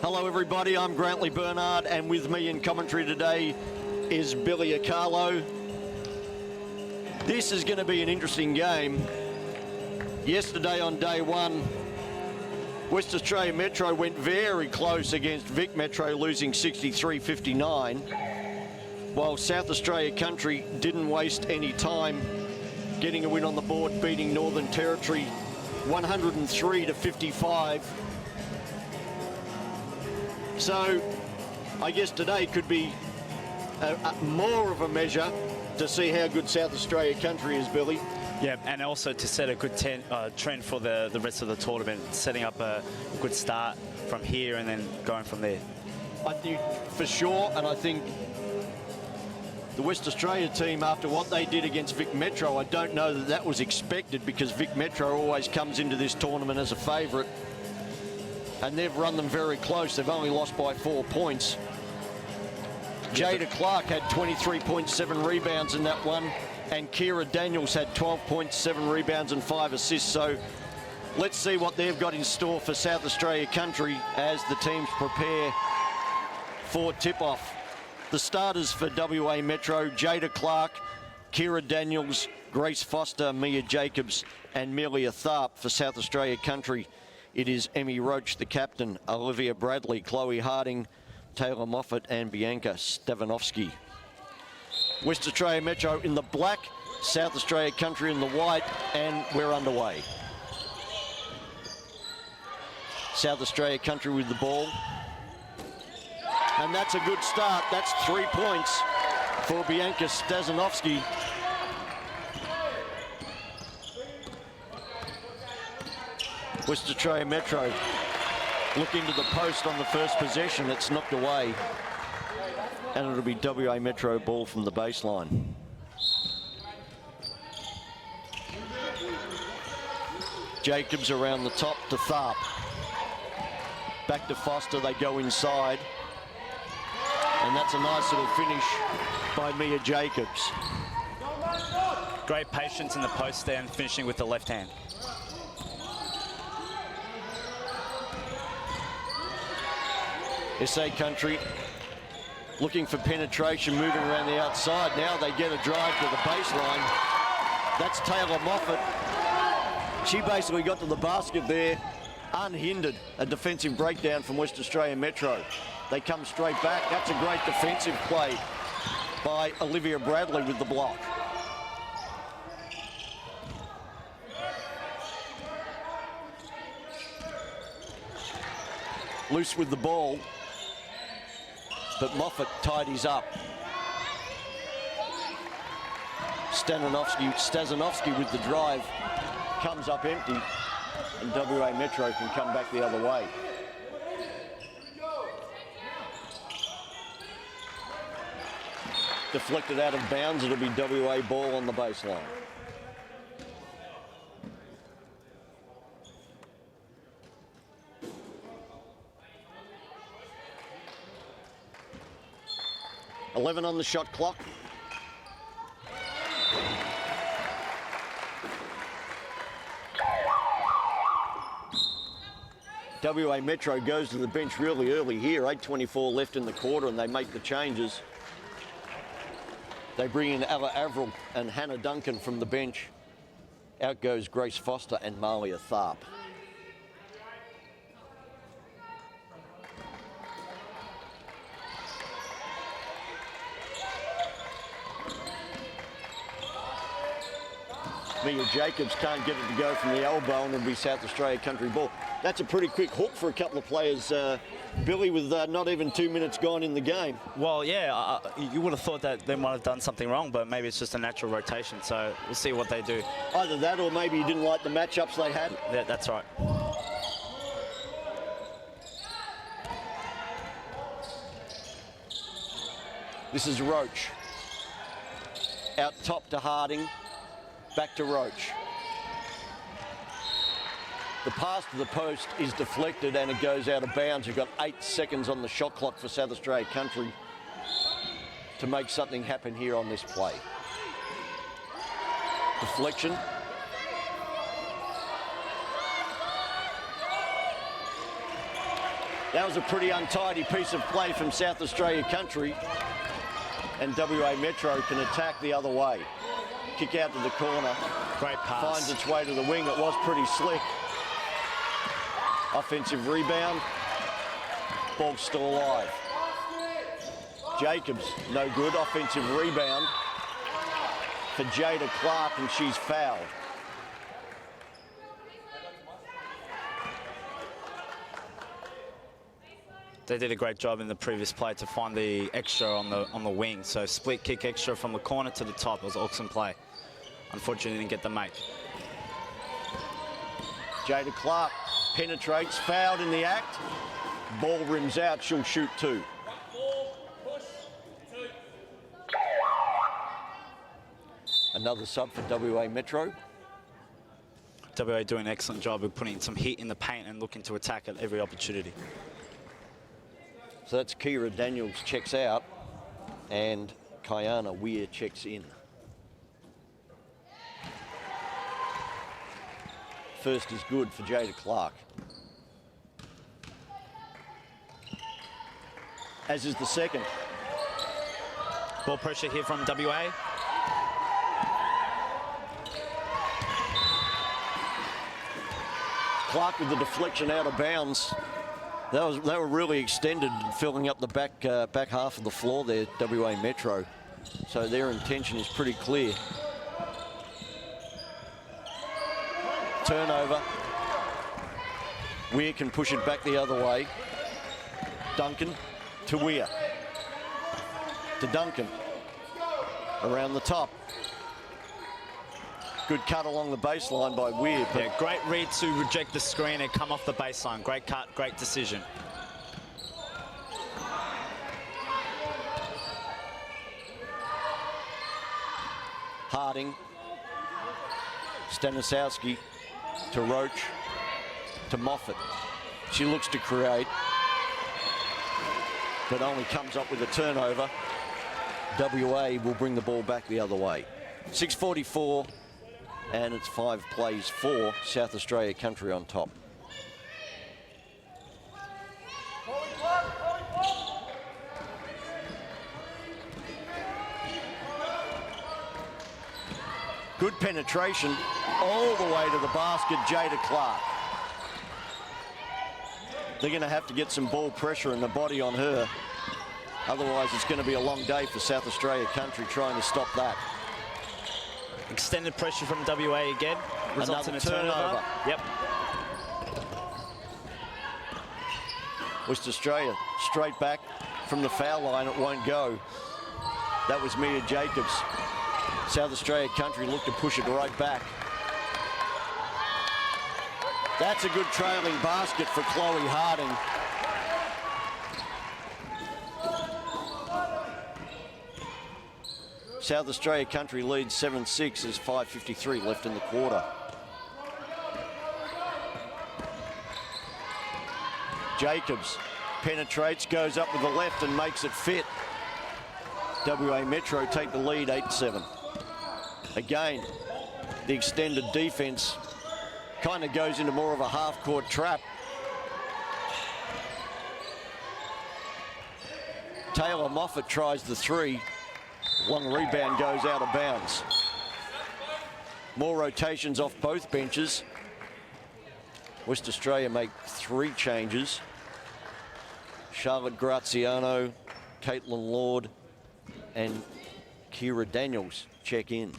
Hello everybody, I'm Grantley Bernard, and with me in commentary today is Billy Accarlo. This is going to be an interesting game. Yesterday on day one, West Australia Metro went very close against Vic Metro, losing 63-59, while South Australia Country didn't waste any time getting a win on the board, beating Northern Territory 103-55. So I guess today could be more of a measure to see how good South Australia Country is, Billy. Yeah, and also to set a good trend for the rest of the tournament, setting up a good start from here and then going from there. I think for sure, and I think the West Australia team, after what they did against Vic Metro, I don't know that that was expected, because Vic Metro always comes into this tournament as a favourite, and they've run them very close. They've only lost by 4 points. Jada Clark had 23.7 rebounds in that one, and Kira Daniels had 12.7 rebounds and 5 assists. So let's see what they've got in store for South Australia Country as the teams prepare for tip-off. The starters for WA Metro: Jada Clark, Kira Daniels, Grace Foster, Mia Jacobs and Melia Tharp. For South Australia Country, it is Emmy Roach, the captain, Olivia Bradley, Chloe Harding, Taylor Moffat and Bianca Stevanovsky. West Australia Metro in the black, South Australia Country in the white, and we're underway. South Australia Country with the ball. And that's a good start. That's 3 points for Bianca Stevanovsky. West Australia Metro looking to the post on the first possession. It's knocked away, and it'll be WA Metro ball from the baseline. Jacobs around the top to Tharp. Back to Foster, they go inside. And that's a nice little finish by Mia Jacobs. Great patience in the post there and finishing with the left hand. SA Country looking for penetration, moving around the outside. Now they get a drive to the baseline. That's Taylor Moffat. She basically got to the basket there unhindered. A defensive breakdown from West Australia Metro. They come straight back. That's a great defensive play by Olivia Bradley with the block. Loose with the ball, but Moffat tidies up. Stevanovsky with the drive, comes up empty, and WA Metro can come back the other way. Deflected out of bounds, it'll be WA ball on the baseline. .11 on the shot clock. WA Metro goes to the bench really early here. 8:24 left in the quarter, and they make the changes. They bring in Ella Averill and Hannah Duncan from the bench. Out goes Grace Foster and Malia Tharp. Mia Jacobs can't get it to go from the elbow, and it'll be South Australia Country ball. That's a pretty quick hook for a couple of players, Billy, with not even 2 minutes gone in the game. Well, yeah, you would have thought that they might have done something wrong, but maybe it's just a natural rotation, so we'll see what they do. Either that, or maybe you didn't like the matchups they had. Yeah, that's right. This is Roach. Out top to Harding. Back to Roach. The pass to the post is deflected and it goes out of bounds. You've got 8 seconds on the shot clock for South Australia Country to make something happen here on this play. Deflection. That was a pretty untidy piece of play from South Australia Country. And WA Metro can attack the other way. Kick out to the corner. Great pass. Finds its way to the wing. It was pretty slick. Offensive rebound. Ball's still alive. Jacobs, no good. Offensive rebound for Jada Clark, and she's fouled. They did a great job in the previous play to find the extra on the wing. So split kick extra from the corner to the top. It was an awesome play. Unfortunately, didn't get the make. Jada Clark penetrates, fouled in the act. Ball rims out, she'll shoot 2. Another sub for WA Metro. WA doing an excellent job of putting some heat in the paint and looking to attack at every opportunity. So that's Kira Daniels checks out and Kiana Weir checks in. First is good for Jada Clark. As is the second. Ball pressure here from WA. Clark with the deflection out of bounds. They were really extended, filling up the back half of the floor there, WA Metro. So their intention is pretty clear. Turnover. Weir can push it back the other way. Duncan to Weir. To Duncan. Around the top. Good cut along the baseline by Weir. Yeah, great read to reject the screen and come off the baseline. Great cut, great decision. Harding. Stanisowski to Roach to Moffat. She looks to create, but only comes up with a turnover. WA will bring the ball back the other way. 6:44. And it's 5 plays for South Australia Country on top. Good penetration all the way to the basket, Jada Clark. They're going to have to get some ball pressure and the body on her. Otherwise, it's going to be a long day for South Australia Country trying to stop that. Extended pressure from WA again. Results in a turnover. Yep. West Australia straight back from the foul line. It won't go. That was Mia Jacobs. South Australia Country looked to push it right back. That's a good trailing basket for Chloe Harding. South Australia Country leads 7-6. There's 5:53 left in the quarter. Jacobs penetrates, goes up with the left and makes it fit. WA Metro take the lead 8-7. Again, the extended defense kind of goes into more of a half-court trap. Taylor Moffat tries the 3. Long rebound goes out of bounds. More rotations off both benches. West Australia make 3 changes. Charlotte Graziano, Caitlin Lord, and Kira Daniels check in.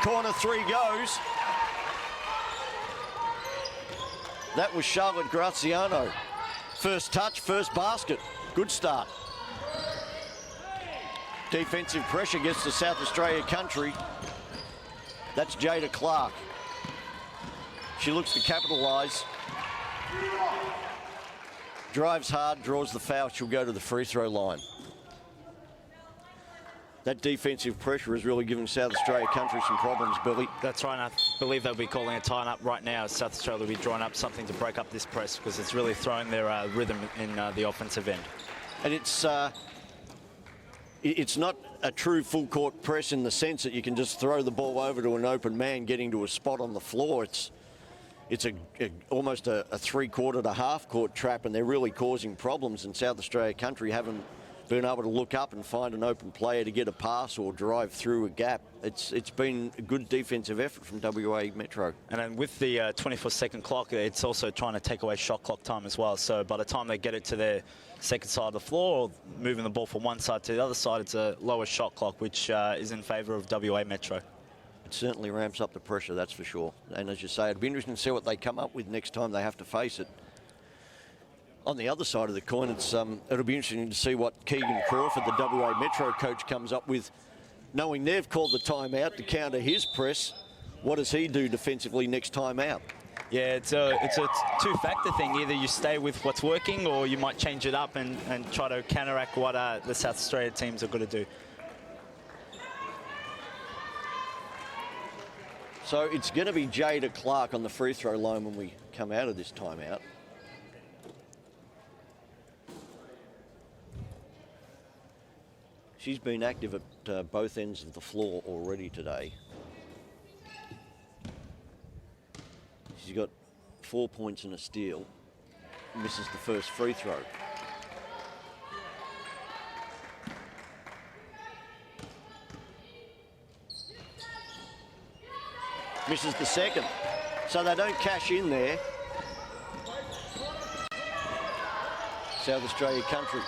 Corner 3 goes. That was Charlotte Graziano. First touch, first basket. Good start. Defensive pressure gets to South Australia Country. That's Jada Clark. She looks to capitalise. Drives hard, draws the foul. She'll go to the free throw line. That defensive pressure is really giving South Australia Country some problems, Billy. That's right, and I believe they'll be calling a tie-up right now. South Australia will be drawing up something to break up this press because it's really throwing their rhythm in the offensive end. And it's it's not a true full court press in the sense that you can just throw the ball over to an open man getting to a spot on the floor. It's almost a three-quarter to half-court trap, and they're really causing problems. And South Australia Country haven't been able to look up and find an open player to get a pass or drive through a gap. It's been a good defensive effort from WA Metro. And then with the 24-second clock, it's also trying to take away shot clock time as well. So by the time they get it to their second side of the floor, or moving the ball from one side to the other side, it's a lower shot clock, which is in favour of WA Metro. It certainly ramps up the pressure, that's for sure. And as you say, it'd be interesting to see what they come up with next time they have to face it. On the other side of the coin, it'll be interesting to see what Keegan Crawford, the WA Metro coach, comes up with, knowing they've called the timeout to counter his press. What does he do defensively next time out? Yeah, it's a two-factor thing. Either you stay with what's working, or you might change it up and try to counteract what the South Australia teams are going to do. So it's going to be Jada Clark on the free throw line when we come out of this timeout. She's been active at both ends of the floor already today. She's got 4 points and a steal. Misses the first free throw. Misses the second. So they don't cash in there. South Australia Country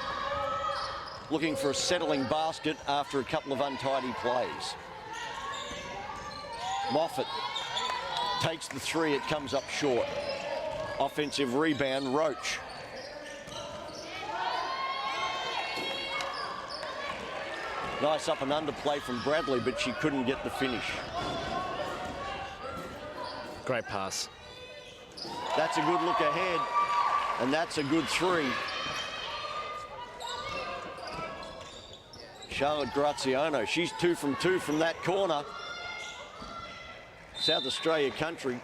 looking for a settling basket after a couple of untidy plays. Moffat takes the three, it comes up short. Offensive rebound, Roach. Nice up and under play from Bradley, but she couldn't get the finish. Great pass. That's a good look ahead, and that's a good three. Charlotte Graziano, she's 2 from 2 from that corner. South Australia Country,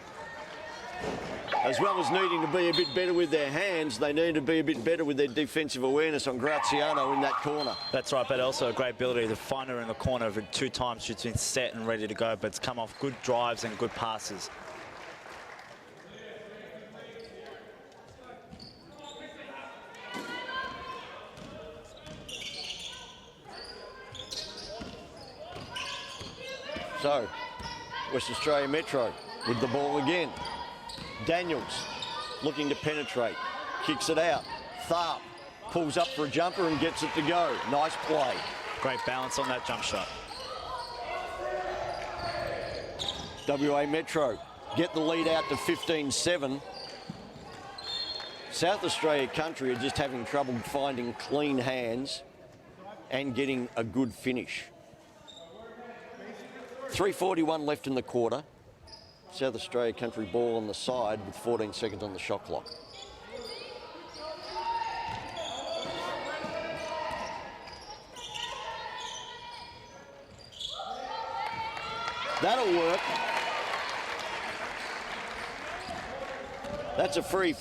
as well as needing to be a bit better with their hands, they need to be a bit better with their defensive awareness on Graziano in that corner. That's right, but also a great ability to find her in the corner over 2 times. She's been set and ready to go, but it's come off good drives and good passes. So, West Australia Metro with the ball again. Daniels looking to penetrate, kicks it out. Tharp pulls up for a jumper and gets it to go. Nice play. Great balance on that jump shot. WA Metro get the lead out to 15-7. South Australia Country are just having trouble finding clean hands and getting a good finish. 3:41 left in the quarter. South Australia Country ball on the side with 14 seconds on the shot clock. That'll work. That's a three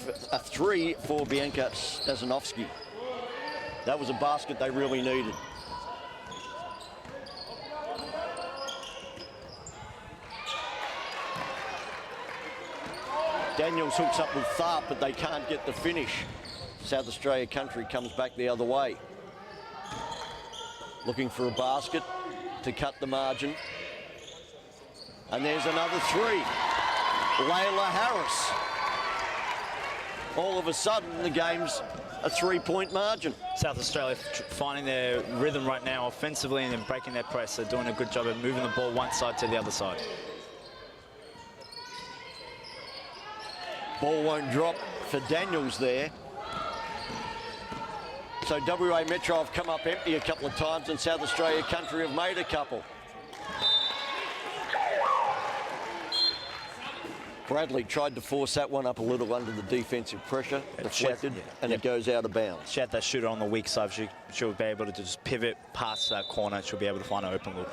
for Bianca Stasanovsky. That was a basket they really needed. Daniels hooks up with Tharp, but they can't get the finish. South Australia Country comes back the other way. Looking for a basket to cut the margin. And there's another three. Layla Harris. All of a sudden, the game's a 3-point margin. South Australia finding their rhythm right now offensively and then breaking their press. They're doing a good job of moving the ball one side to the other side. Ball won't drop for Daniels there. So WA Metro have come up empty a couple of times and South Australia Country have made a couple. Bradley tried to force that one up a little under the defensive pressure, deflected, and it goes out of bounds. She had that shooter on the weak side. She'll be able to just pivot past that corner. She'll be able to find an open look.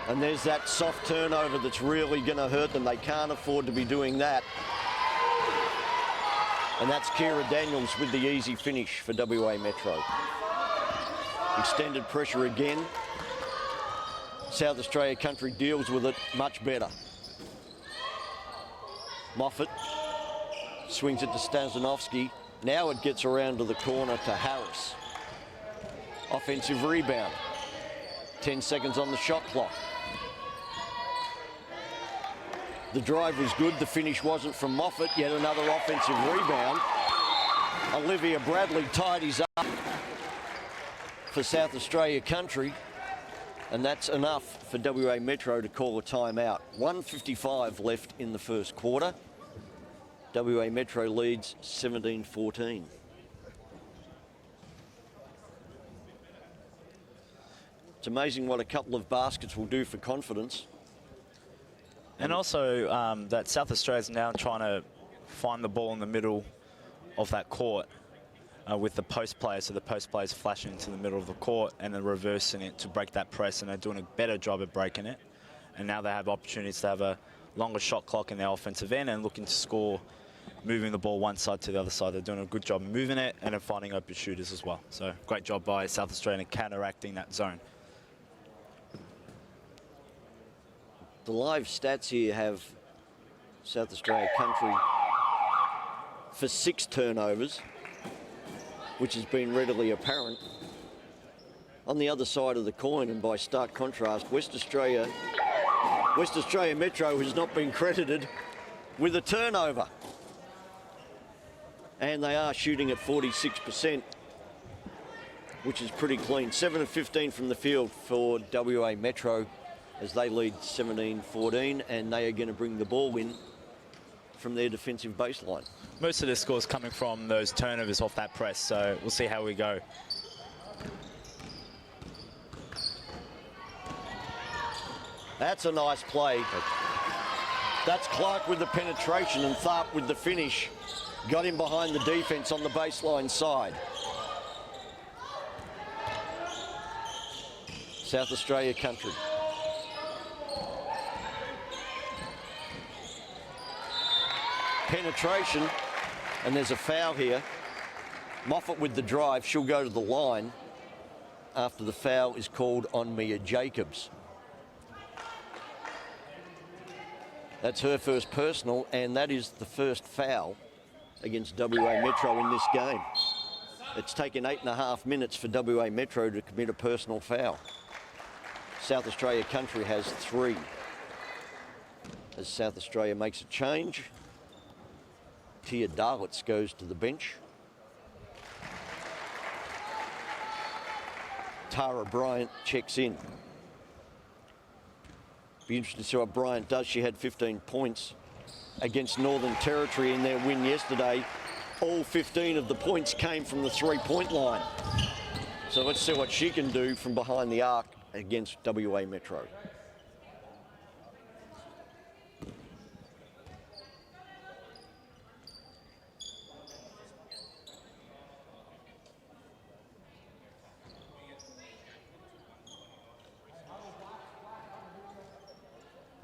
And there's that soft turnover that's really going to hurt them. They can't afford to be doing that. And that's Kira Daniels with the easy finish for WA Metro. Extended pressure again. South Australia Country deals with it much better. Moffat swings it to Stazanovsky. Now it gets around to the corner to Harris. Offensive rebound. 10 seconds on the shot clock. The drive was good. The finish wasn't from Moffat. Yet another offensive rebound. Olivia Bradley tidies up for South Australia Country. And that's enough for WA Metro to call a timeout. 1:55 left in the first quarter. WA Metro leads 17-14. It's amazing what a couple of baskets will do for confidence. And also that South Australia's now trying to find the ball in the middle of that court with the post player. So the post players flashing into the middle of the court and then reversing it to break that press. And they're doing a better job at breaking it. And now they have opportunities to have a longer shot clock in their offensive end and looking to score, moving the ball one side to the other side. They're doing a good job moving it and then finding open shooters as well. So great job by South Australia counteracting that zone. The live stats here have South Australia Country for 6 turnovers, which has been readily apparent. On the other side of the coin, and by stark contrast, West Australia Metro has not been credited with a turnover. And they are shooting at 46%, which is pretty clean. 7 of 15 from the field for WA Metro as they lead 17-14, and they are going to bring the ball in from their defensive baseline. Most of the scores coming from those turnovers off that press, so we'll see how we go. That's a nice play. That's Clark with the penetration and Tharp with the finish. Got him behind the defense on the baseline side. South Australia Country. Penetration, and there's a foul here. Moffat with the drive. She'll go to the line after the foul is called on Mia Jacobs. That's her first personal, and that is the first foul against WA Metro in this game. It's taken 8.5 minutes for WA Metro to commit a personal foul. South Australia Country has 3. As South Australia makes a change, Tia Darlitz goes to the bench. Tara Bryant checks in. Be interested to see what Bryant does. She had 15 points against Northern Territory in their win yesterday. All 15 of the points came from the 3-point line. So let's see what she can do from behind the arc against WA Metro.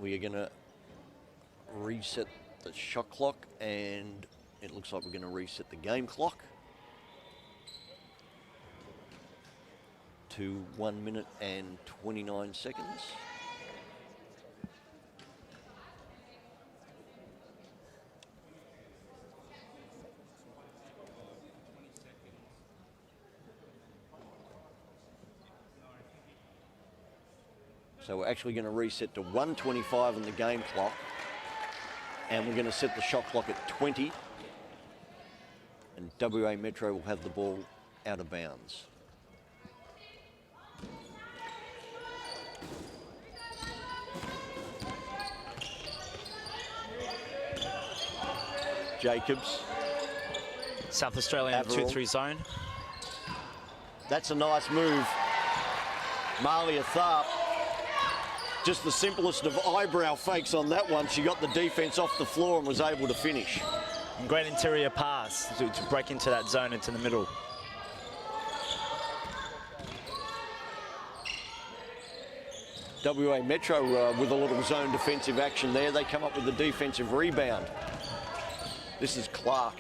We are going to reset the shot clock, and it looks like we're going to reset the game clock to 1 minute and 29 seconds. So we're actually going to reset to 1:25 on the game clock, and we're going to set the shot clock at 20, and WA Metro will have the ball out of bounds. Jacobs. South Australia in the 2-3 zone. That's a nice move. Malia Tharp. Just the simplest of eyebrow fakes on that one. She got the defense off the floor and was able to finish. And great interior pass to break into that zone into the middle. WA Metro with a little zone defensive action there. They come up with the defensive rebound. This is Clark.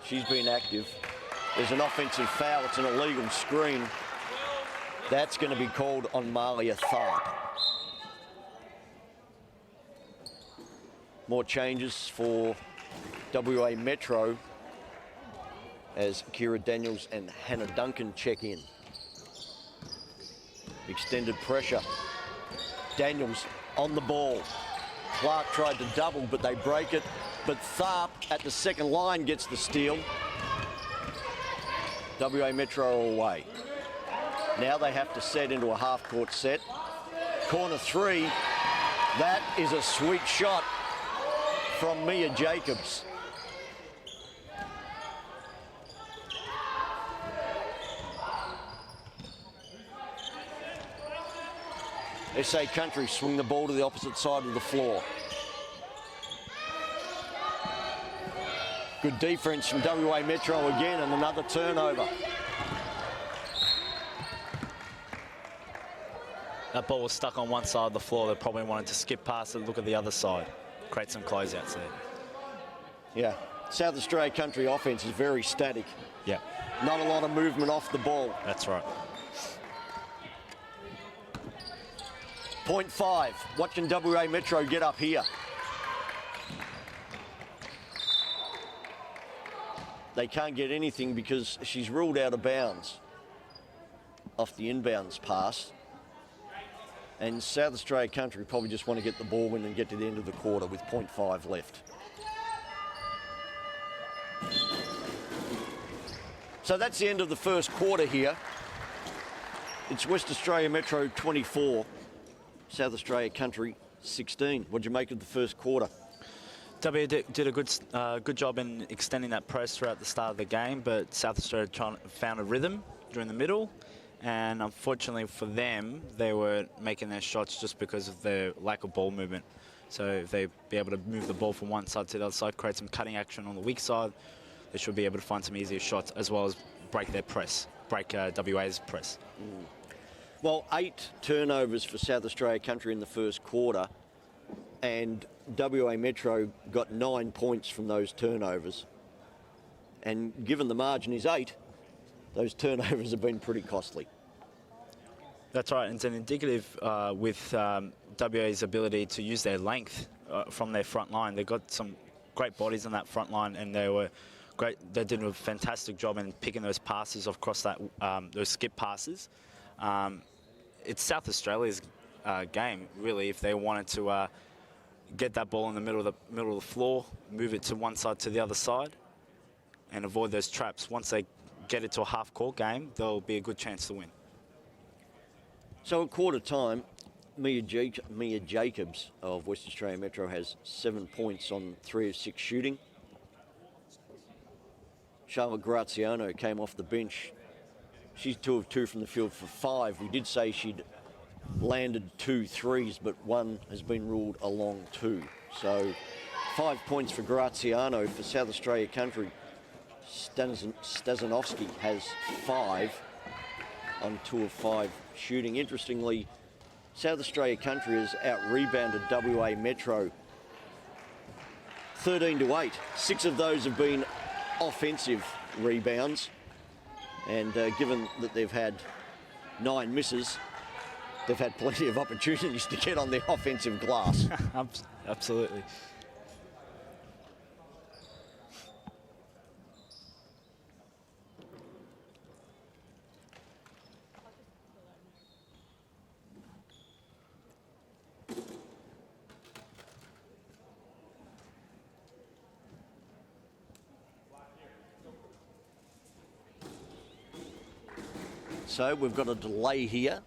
She's been active. There's an offensive foul. It's an illegal screen. That's going to be called on Malia Tharp. More changes for WA Metro as Kira Daniels and Hannah Duncan check in. Extended pressure. Daniels on the ball. Clark tried to double, but they break it. But Tharp at the second line gets the steal. WA Metro away. Now they have to set into a half-court set. Corner three. That is a sweet shot from Mia Jacobs. SA Country swing the ball to the opposite side of the floor. Good defense from WA Metro again, and another turnover. That ball was stuck on one side of the floor. They probably wanted to skip past it, look at the other side, create some closeouts there. Yeah, South Australia Country offense is very static. Yeah. Not a lot of movement off the ball. That's right. Point 5. What can WA Metro get up here? They can't get anything because she's ruled out of bounds off the inbounds pass. And South Australia Country probably just want to get the ball in and get to the end of the quarter with 0.5 left. So that's the end of the first quarter here. It's West Australia Metro 24, South Australia Country 16. What'd you make of the first quarter? W did a good job in extending that press throughout the start of the game, but South Australia found a rhythm during the middle, and unfortunately for them, they were making their shots just because of their lack of ball movement. So if they be able to move the ball from one side to the other side, create some cutting action on the weak side, they should be able to find some easier shots as well as break their press, break WA's press. Well, 8 turnovers for South Australia Country in the first quarter, and WA Metro got 9 points from those turnovers. And given the margin is 8, those turnovers have been pretty costly. That's right, and it's an indicative with WA's ability to use their length from their front line. They've got some great bodies on that front line, and they were great. They did a fantastic job in picking those passes across that those skip passes. It's South Australia's game, really, if they wanted to get that ball in the middle of the floor, move it to one side to the other side, and avoid those traps. Once they get it to a half-court game, there'll be a good chance to win. So at quarter time, Mia Jacobs of West Australia Metro has 7 points on 3 of 6 shooting. Charlotte Graziano came off the bench. She's 2 of 2 from the field for 5. We did say she'd landed 2 threes, but 1 has been ruled a long 2. So 5 points for Graziano. For South Australia Country, Stazanovsky has 5 on 2 of 5 shooting. Interestingly, South Australia Country has out-rebounded WA Metro 13-8. 6 of those have been offensive rebounds. And given that they've had 9 misses, they've had plenty of opportunities to get on the offensive glass. Absolutely. So we've got a delay here.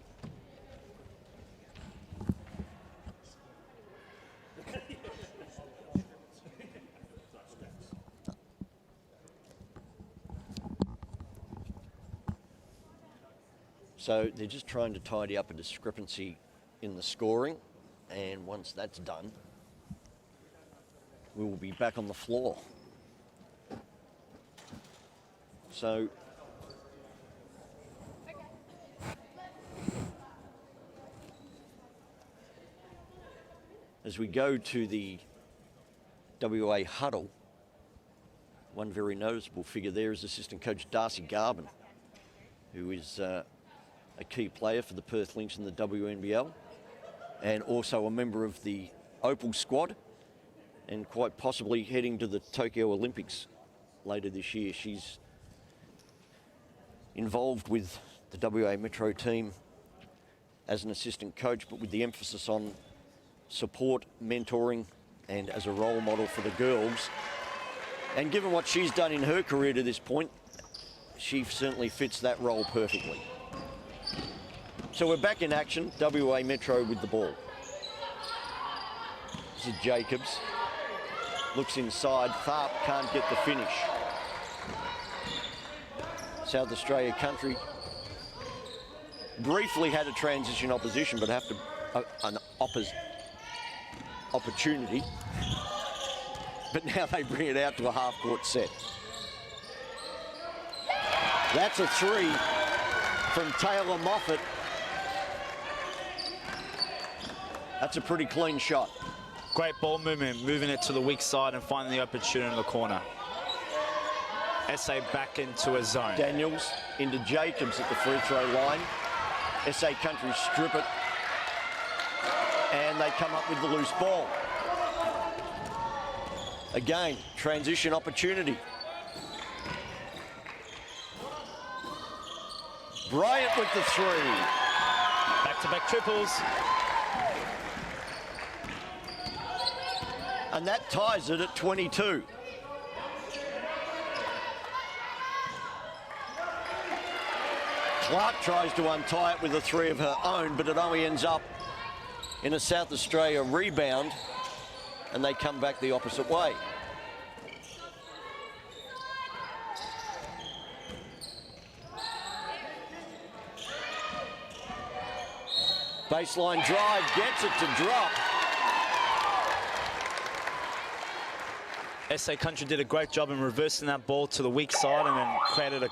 So they're just trying to tidy up a discrepancy in the scoring, and once that's done, we will be back on the floor. So as we go to the WA huddle, One very noticeable figure there is assistant coach Darcy Garvin, who is a key player for the Perth Lynx in the WNBL and also a member of the Opal squad and quite possibly heading to the Tokyo Olympics later this year. She's involved with the WA Metro team as an assistant coach, but with the emphasis on support, mentoring, and as a role model for the girls. And given what she's done in her career to this point, she certainly fits that role perfectly. So we're back in action, WA Metro with the ball. This is Jacobs. Looks inside, Tharp can't get the finish. South Australia country briefly had a transition opposition, but have to an opportunity. But now they bring it out to a half-court set. That's a three from Taylor Moffat. That's a pretty clean shot. Great ball movement, moving it to the weak side and finding the opportunity in the corner. SA back into a zone. Daniels into Jacobs at the free throw line. SA country strip it. And they come up with the loose ball. Again, transition opportunity. Bryant with the three. Back-to-back triples. And that ties it at 22. Clark tries to untie it with a three of her own, but it only ends up in a South Australia rebound, and they come back the opposite way. Baseline drive, gets it to drop. SA Country did a great job in reversing that ball to the weak side and then created a...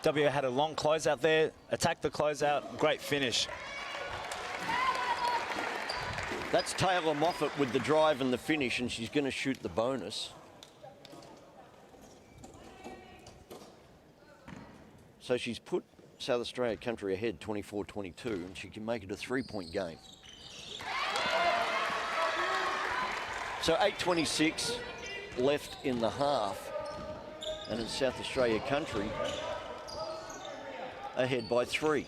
W had a long closeout there, attacked the closeout, great finish. That's Taylor Moffat with the drive and the finish, and she's going to shoot the bonus. So she's put South Australia country ahead 24-22, and she can make it a three-point game. So 8:26 left in the half, and it's South Australia country ahead by 3.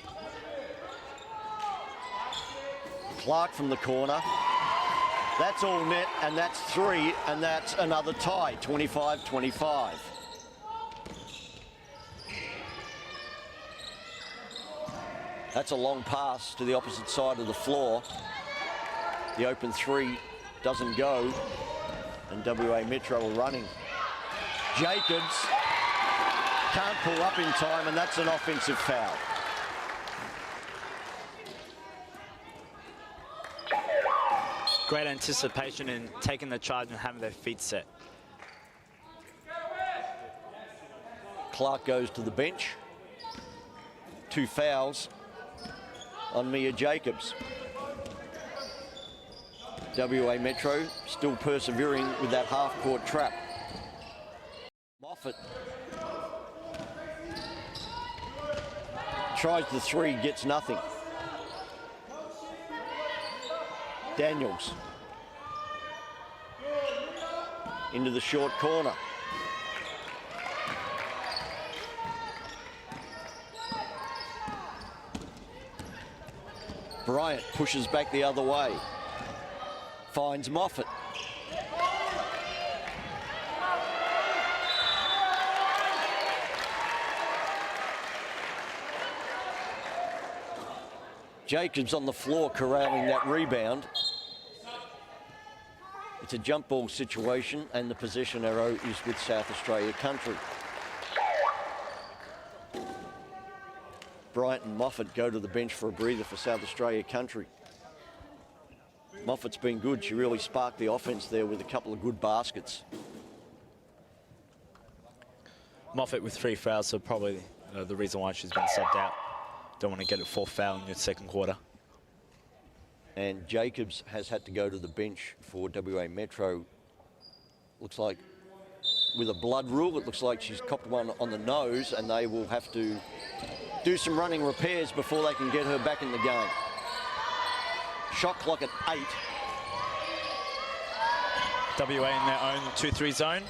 Clark from the corner. That's all net, and that's 3, and that's another tie, 25-25. That's a long pass to the opposite side of the floor. The open 3 doesn't go, and WA Metro are running. Jacobs can't pull up in time, and that's an offensive foul. Great anticipation in taking the charge and having their feet set. Clark goes to the bench. 2 fouls on Mia Jacobs. WA Metro still persevering with that half-court trap. Moffat tries the 3, gets nothing. Daniels into the short corner. Bryant pushes back the other way. Finds Moffat. Jacobs on the floor corralling that rebound. It's a jump ball situation, and the possession arrow is with South Australia country. Bryant and Moffat go to the bench for a breather for South Australia country. Moffat's been good. She really sparked the offense there with a couple of good baskets. Moffat with 3 fouls, so probably the reason why she's been subbed out. Don't want to get a 4th foul in your second quarter. And Jacobs has had to go to the bench for WA Metro. Looks like with a blood rule. It looks like she's copped one on the nose, and they will have to do some running repairs before they can get her back in the game. Shot clock at 8. WA in their own 2-3 zone.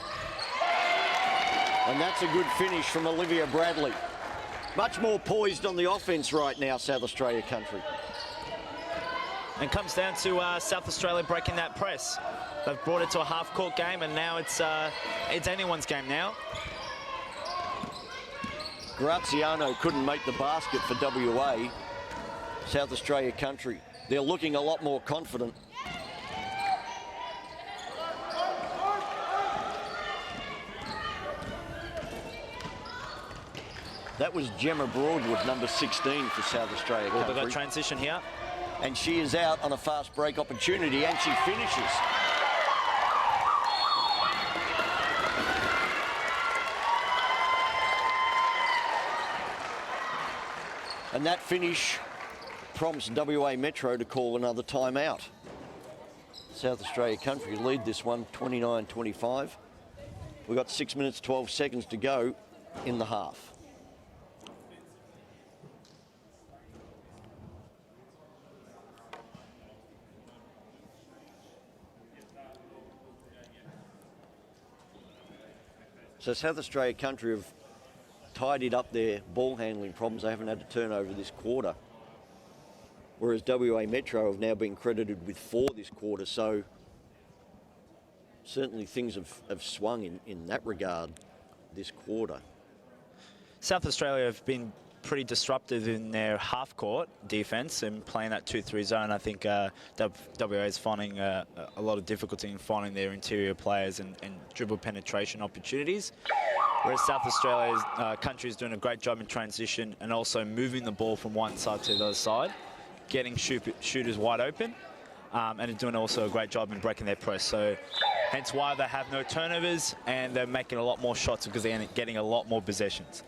And that's a good finish from Olivia Bradley. Much more poised on the offence right now, South Australia country. And comes down to South Australia breaking that press. They've brought it to a half-court game, and now it's anyone's game now. Graziano couldn't make the basket for WA. South Australia country, they're looking a lot more confident. That was Gemma Broadwood, number 16 for South Australia country. They've got transition here. And she is out on a fast break opportunity, and she finishes. And that finish prompts WA Metro to call another timeout. South Australia country lead this one 29-25. We've got 6 minutes, 12 seconds to go in the half. So South Australia country have tidied up their ball handling problems. They haven't had a turnover this quarter. Whereas WA Metro have now been credited with 4 this quarter. So certainly things have swung in that regard this quarter. South Australia have been pretty disruptive in their half-court defence and playing that 2-3 zone. I think WA is finding a lot of difficulty in finding their interior players and dribble penetration opportunities. Whereas South Australia's country is doing a great job in transition and also moving the ball from one side to the other side, getting shooters wide open, and doing also a great job in breaking their press. So hence why they have no turnovers and they're making a lot more shots because they're getting a lot more possessions.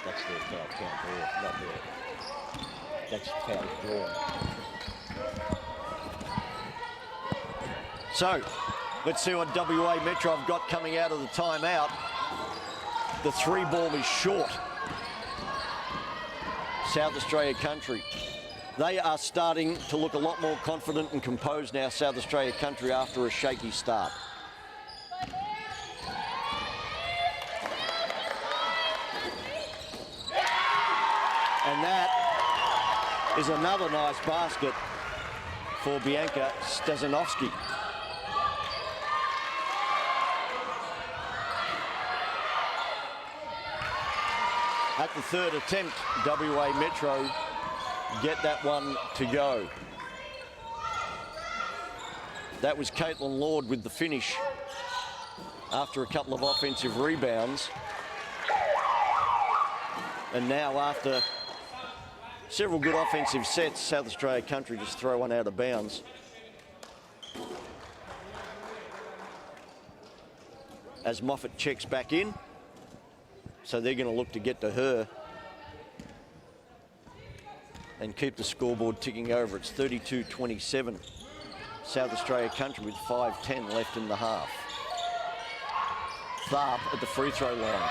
That's their foul count there, not there. That's foul drawn. So, let's see what WA Metro have got coming out of the timeout. The 3 ball is short. South Australia country. They are starting to look a lot more confident and composed now, South Australia country, after a shaky start. And that is another nice basket for Bianca Stazanovsky. At the third attempt, WA Metro get that one to go. That was Caitlin Lord with the finish after a couple of offensive rebounds. And now after several good offensive sets, South Australia country just throw one out of bounds. As Moffat checks back in. So they're going to look to get to her and keep the scoreboard ticking over. It's 32-27. South Australia country with 5:10 left in the half. Tharp at the free throw line.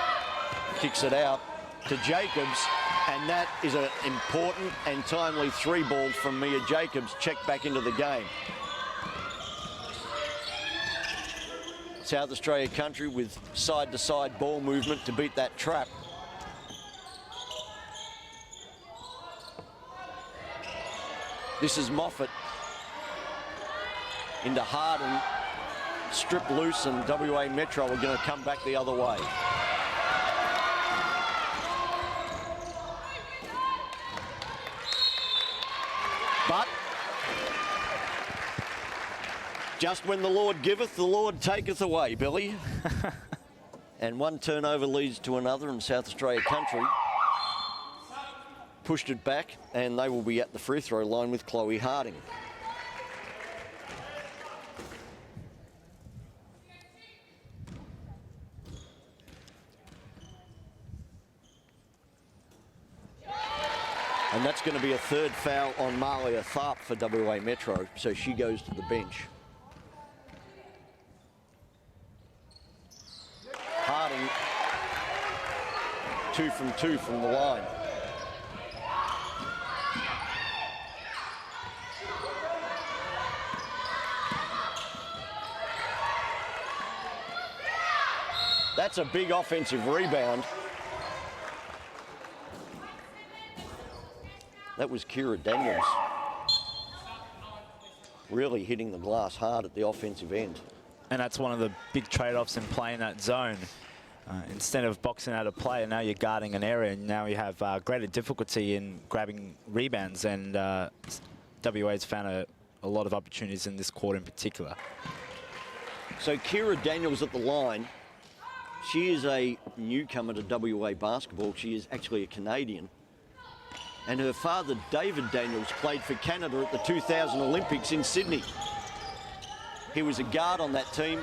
Kicks it out to Jacobs, and that is an important and timely 3 ball from Mia Jacobs, checked back into the game. South Australia country with side-to-side ball movement to beat that trap. This is Moffat into Harden, stripped loose, and WA Metro are going to come back the other way. But just when the Lord giveth, the Lord taketh away, Billy. And one turnover leads to another, and South Australia country pushed it back, and they will be at the free throw line with Chloe Harding. And that's going to be a third foul on Malia Tharp for WA Metro, so she goes to the bench. Harding, 2 from 2 from the line. That's a big offensive rebound. That was Kira Daniels. Really hitting the glass hard at the offensive end. And that's one of the big trade-offs in playing that zone. Instead of boxing out a player, now you're guarding an area, and now you have greater difficulty in grabbing rebounds. And WA's found a lot of opportunities in this quarter in particular. So Kira Daniels at the line. She is a newcomer to WA basketball. She is actually a Canadian. And her father, David Daniels, played for Canada at the 2000 Olympics in Sydney. He was a guard on that team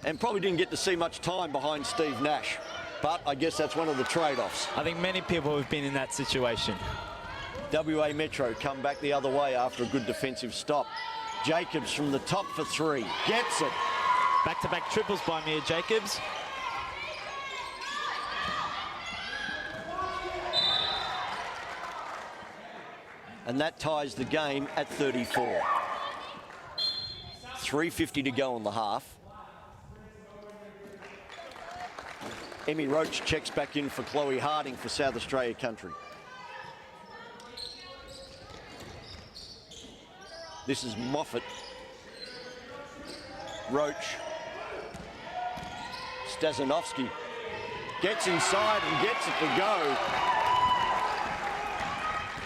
and probably didn't get to see much time behind Steve Nash. But I guess that's one of the trade-offs. I think many people have been in that situation. WA Metro come back the other way after a good defensive stop. Jacobs from the top for 3. Gets it. Back-to-back triples by Mia Jacobs. And that ties the game at 34. 3:50 to go in the half. Emmy Roach checks back in for Chloe Harding for South Australia Country. This is Moffat. Roach. Stazanovsky gets inside and gets it to go.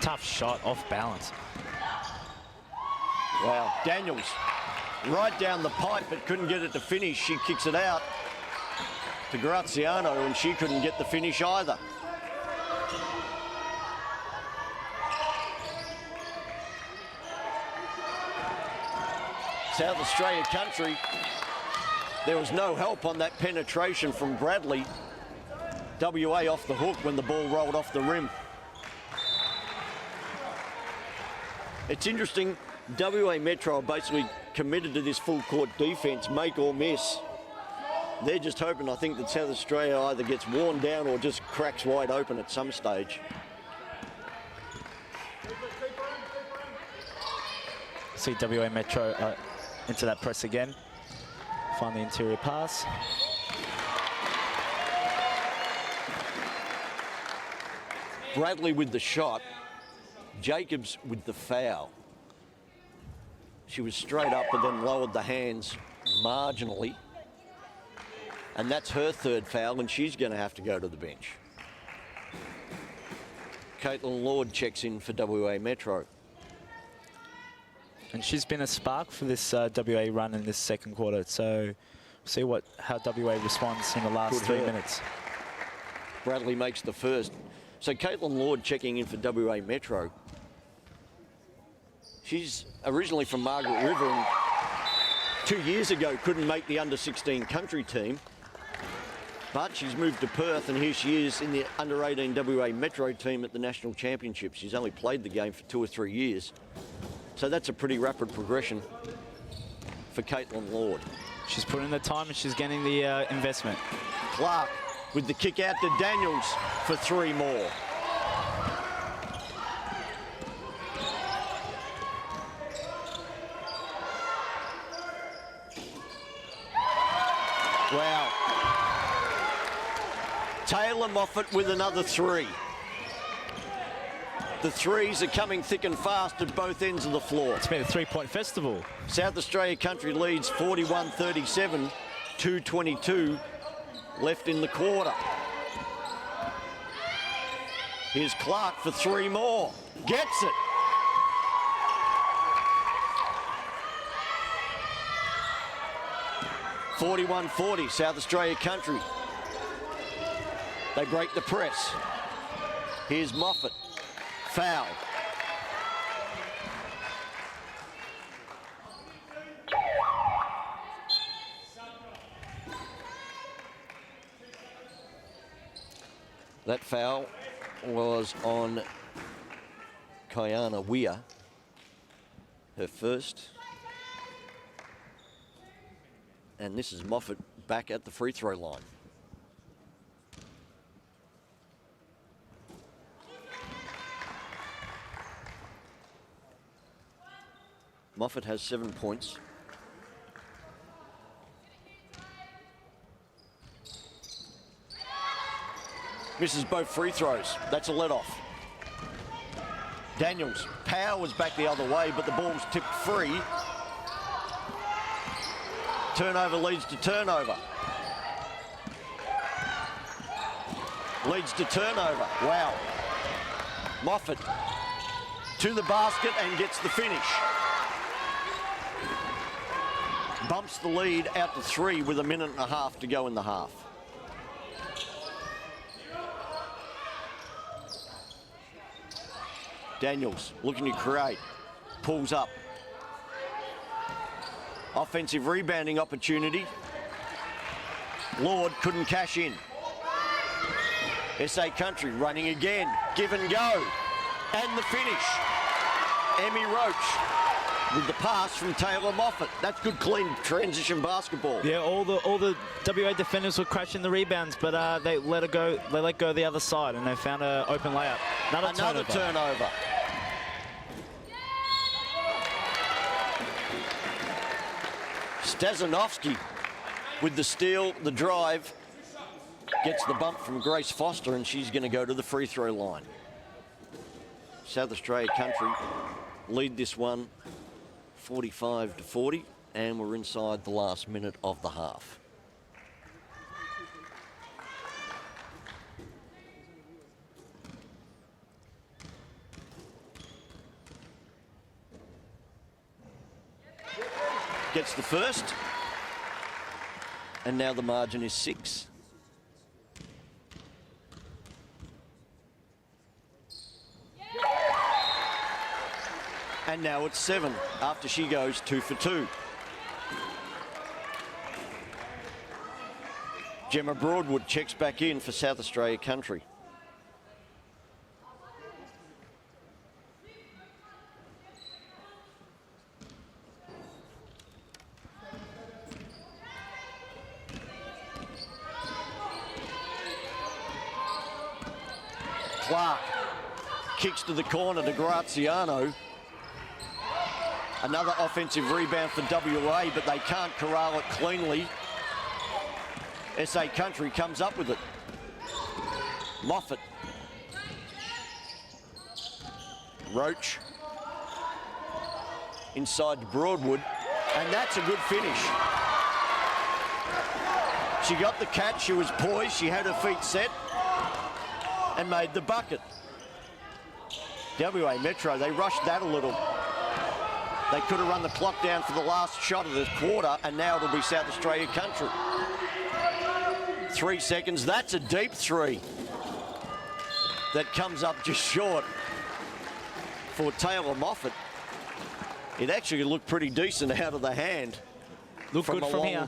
Tough shot, off balance. Wow, Daniels right down the pipe but couldn't get it to finish. She kicks it out to Graziano and she couldn't get the finish either. South Australia Country, there was no help on that penetration from Bradley. WA off the hook when the ball rolled off the rim. It's interesting, WA Metro are basically committed to this full court defence, make or miss. They're just hoping, I think, that South Australia either gets worn down or just cracks wide open at some stage. See WA Metro into that press again. Find the interior pass. Bradley with the shot. Jacobs with the foul. She was straight up but then lowered the hands marginally. And that's her third foul and she's going to have to go to the bench. Caitlin Lord checks in for WA Metro. And she's been a spark for this WA run in this second quarter. So see how WA responds in the last 3 minutes. Bradley makes the first. So Caitlin Lord checking in for WA Metro. She's originally from Margaret River and 2 years ago couldn't make the under-16 country team. But she's moved to Perth and here she is in the under-18 WA Metro team at the National Championship. She's only played the game for 2 or 3 years. So that's a pretty rapid progression for Caitlin Lord. She's putting in the time and she's getting the investment. Clark with the kick out to Daniels for 3 more. Wow. Taylor Moffat with another 3. The threes are coming thick and fast at both ends of the floor. It's been a three-point festival. South Australia Country leads 41-37, 2:22 left in the quarter. Here's Clark for 3 more. Gets it. (41-40) South Australia Country. They break the press. Here's Moffat. Foul. That foul was on Kiana Weir, her first. And this is Moffat back at the free throw line. Moffat has 7 points. Misses both free throws. That's a let-off. Daniels powers back the other way, but the ball's tipped free. Turnover leads to turnover. Leads to turnover. Wow. Moffat to the basket and gets the finish. Bumps the lead out to 3 with 1.5 minutes to go in the half. Daniels looking to create. Pulls up. Offensive rebounding opportunity. Lord couldn't cash in. SA Country running again. Give and go. And the finish. Emmy Roach with the pass from Taylor Moffat. That's good, clean transition basketball. Yeah, all the WA defenders were crashing the rebounds, but they let it go. They let go the other side, and they found an open layup. Another turnover. Stazanovsky with the steal, the drive, gets the bump from Grace Foster, and she's going to go to the free throw line. South Australia Country lead this one 45-40, and we're inside the last minute of the half. Gets the first, and now the margin is 6. And now it's 7 after she goes 2 for 2. Gemma Broadwood checks back in for South Australia Country. Clark kicks to the corner to Graziano. Another offensive rebound for WA, but they can't corral it cleanly. SA Country comes up with it. Moffat. Roach. Inside to Broadwood, and that's a good finish. She got the catch, she was poised, she had her feet set, and made the bucket. WA Metro, they rushed that a little. They could have run the clock down for the last shot of the quarter, and now it'll be South Australia Country. 3 seconds, that's a deep 3. That comes up just short for Taylor Moffat. It actually looked pretty decent out of the hand. Looked good from here.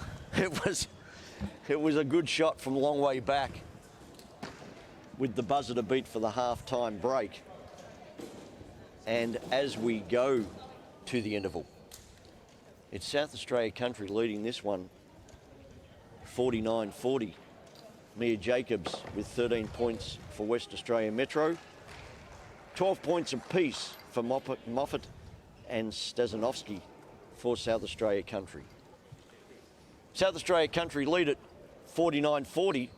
It was a good shot from a long way back with the buzzer to beat for the half-time break. And as we go to the interval, it's South Australia Country leading this one 49-40. Mia Jacobs with 13 points for West Australia Metro. 12 points apiece for Moffat and Stazanovsky for South Australia Country. South Australia Country lead it 49-40.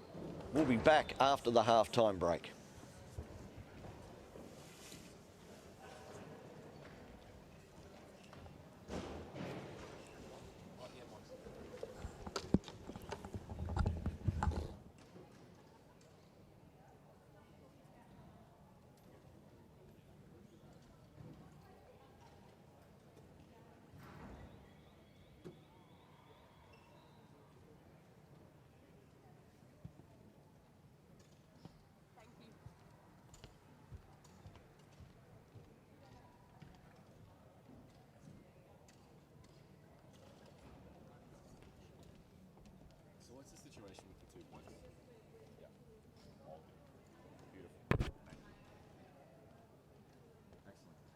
We'll be back after the half-time break. Excellent.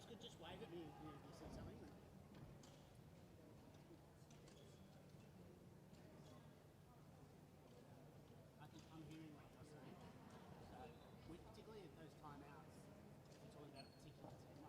good. Just wave at me if you see something. I think I'm hearing what you're saying. So, particularly at those timeouts, we're talking about a particular team.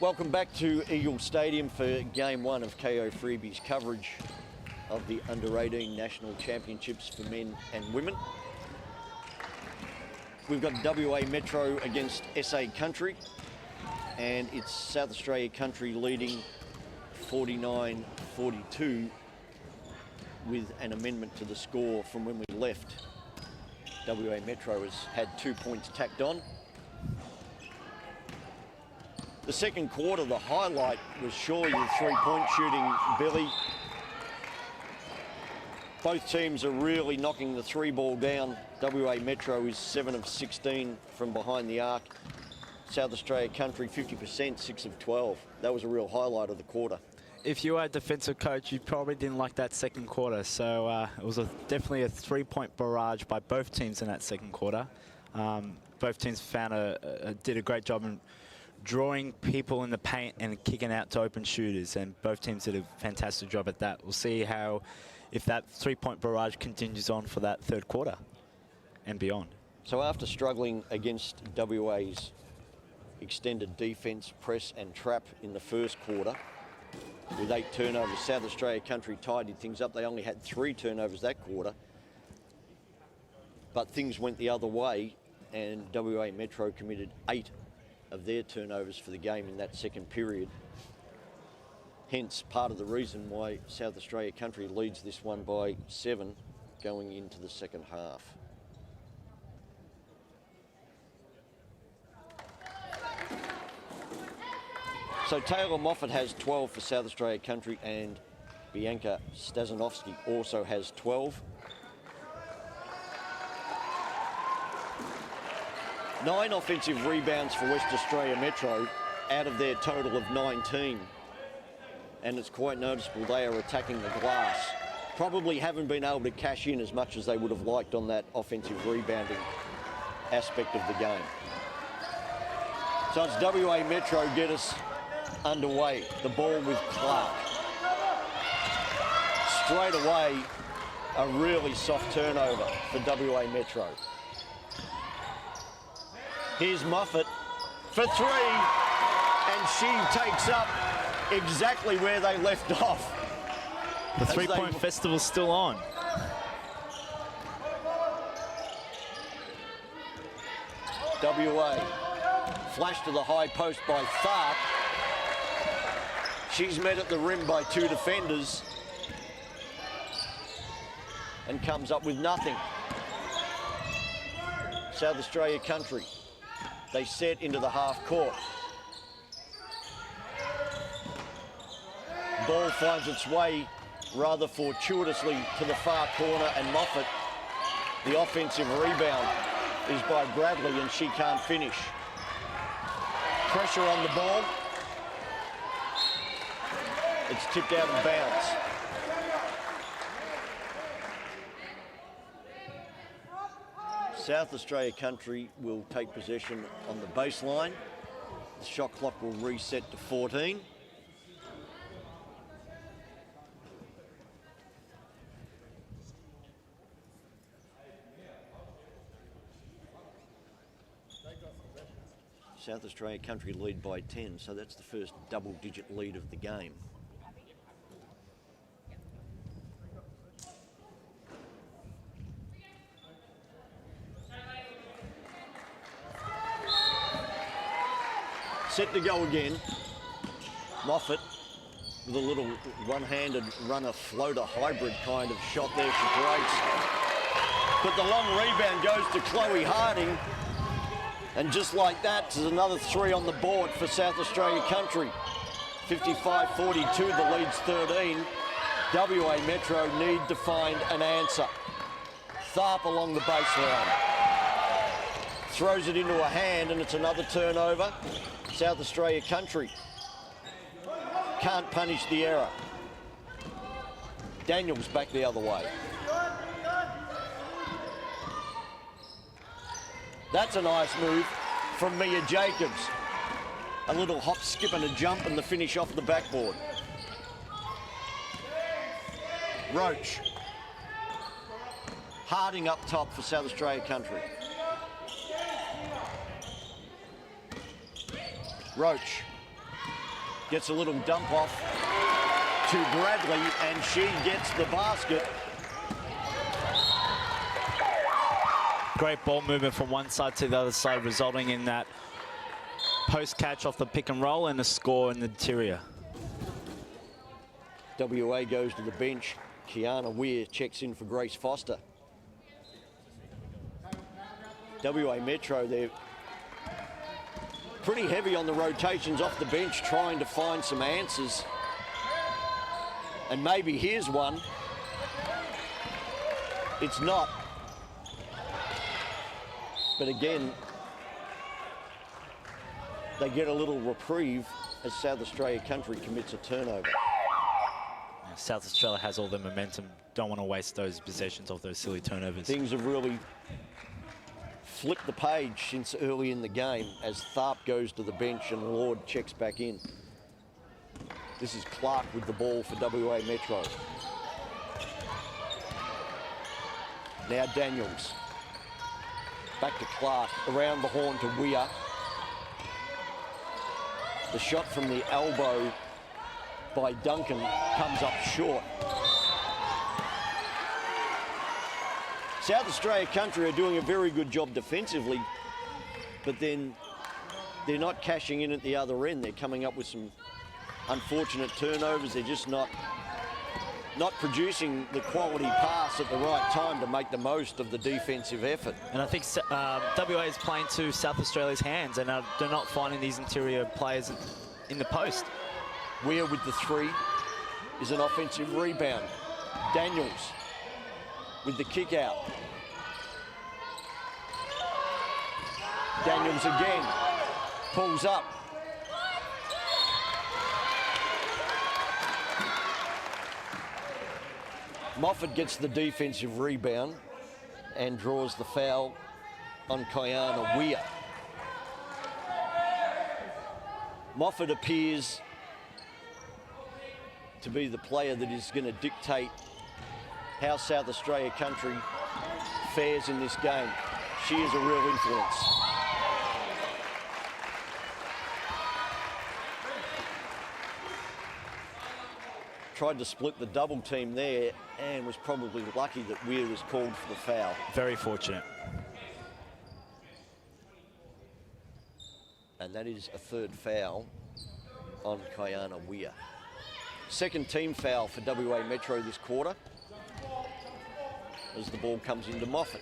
Welcome back to Eagle Stadium for Game 1 of KO Freebies coverage of the Under-18 National Championships for men and women. We've got WA Metro against SA Country, and it's South Australia Country leading 49-42 with an amendment to the score from when we left. WA Metro has had 2 points tacked on. The second quarter, the highlight was surely the three-point shooting, Billy. Both teams are really knocking the three ball down. WA Metro is 7 of 16 from behind the arc. South Australia Country 50%, 6 of 12. That was a real highlight of the quarter. If you were a defensive coach, you probably didn't like that second quarter. So it was definitely a three-point barrage by both teams in that second quarter. Both teams did a great job in drawing people in the paint and kicking out to open shooters, and both teams did a fantastic job at that. We'll see if that three-point barrage continues on for that third quarter and beyond. So after struggling against WA's extended defence, press and trap in the first quarter, with 8 turnovers, South Australia Country tidied things up. They only had 3 turnovers that quarter. But things went the other way, and WA Metro committed 8 of their turnovers for the game in that second period. Hence, part of the reason why South Australia Country leads this one by 7 going into the second half. So Taylor Moffat has 12 for South Australia Country, and Bianca Stazanovsky also has 12. 9 offensive rebounds for West Australia Metro out of their total of 19. And it's quite noticeable they are attacking the glass. Probably haven't been able to cash in as much as they would have liked on that offensive rebounding aspect of the game. So it's WA Metro get us underway. The ball with Clark. Straight away, a really soft turnover for WA Metro. Here's Moffat for 3, and she takes up exactly where they left off. The three-point festival's still on. WA flash to the high post by Tharp. She's met at the rim by 2 defenders and comes up with nothing. South Australia Country, they set into the half court. Ball finds its way rather fortuitously to the far corner, and Moffat, the offensive rebound is by Bradley, and she can't finish. Pressure on the ball. It's tipped out of bounds. South Australia Country will take possession on the baseline. The shot clock will reset to 14. South Australia Country lead by 10, so that's the first double-digit lead of the game. Set to go again. Moffat with a little one-handed runner floater hybrid kind of shot there she creates. But the long rebound goes to Chloe Harding. And just like that, there's another 3 on the board for South Australia Country. 55-42, the lead's 13. WA Metro need to find an answer. Tharp along the baseline. Throws it into a hand, and it's another turnover. South Australia Country can't punish the error. Daniels back the other way. That's a nice move from Mia Jacobs. A little hop, skip and a jump, and the finish off the backboard. Roach. Harding up top for South Australia Country. Roach Gets a little dump off to Bradley, and she gets the basket. Great ball movement from one side to the other side, resulting in that post catch off the pick and roll and a score in the interior. WA goes to the bench. Kiana Weir checks in for Grace Foster. WA Metro, they're pretty heavy on the rotations off the bench, trying to find some answers. And maybe here's one. It's not. But again, they get a little reprieve as South Australia Country commits a turnover. South Australia has all the momentum. Don't want to waste those possessions of those silly turnovers. Things have really flipped the page since early in the game as Tharp goes to the bench and Lord checks back in. This is Clark with the ball for WA Metro. Now Daniels. Back to Clark, around the horn to Weir. The shot from the elbow by Duncan comes up short. South Australia Country are doing a very good job defensively, but then they're not cashing in at the other end. They're coming up with some unfortunate turnovers. They're just not producing the quality pass at the right time to make the most of the defensive effort. And I think WA is playing to South Australia's hands, and they're not finding these interior players in the post. Weir with the three is an offensive rebound. Daniels with the kick out. Daniels again pulls up. Moffat gets the defensive rebound and draws the foul on Kiana Weir. Moffat appears to be the player that is going to dictate how South Australia Country fares in this game. She is a real influence. Tried to split the double team there and was probably lucky that Weir was called for the foul. Very fortunate. And that is a third foul on Kiana Weir. Second team foul for WA Metro this quarter as the ball comes into Moffat.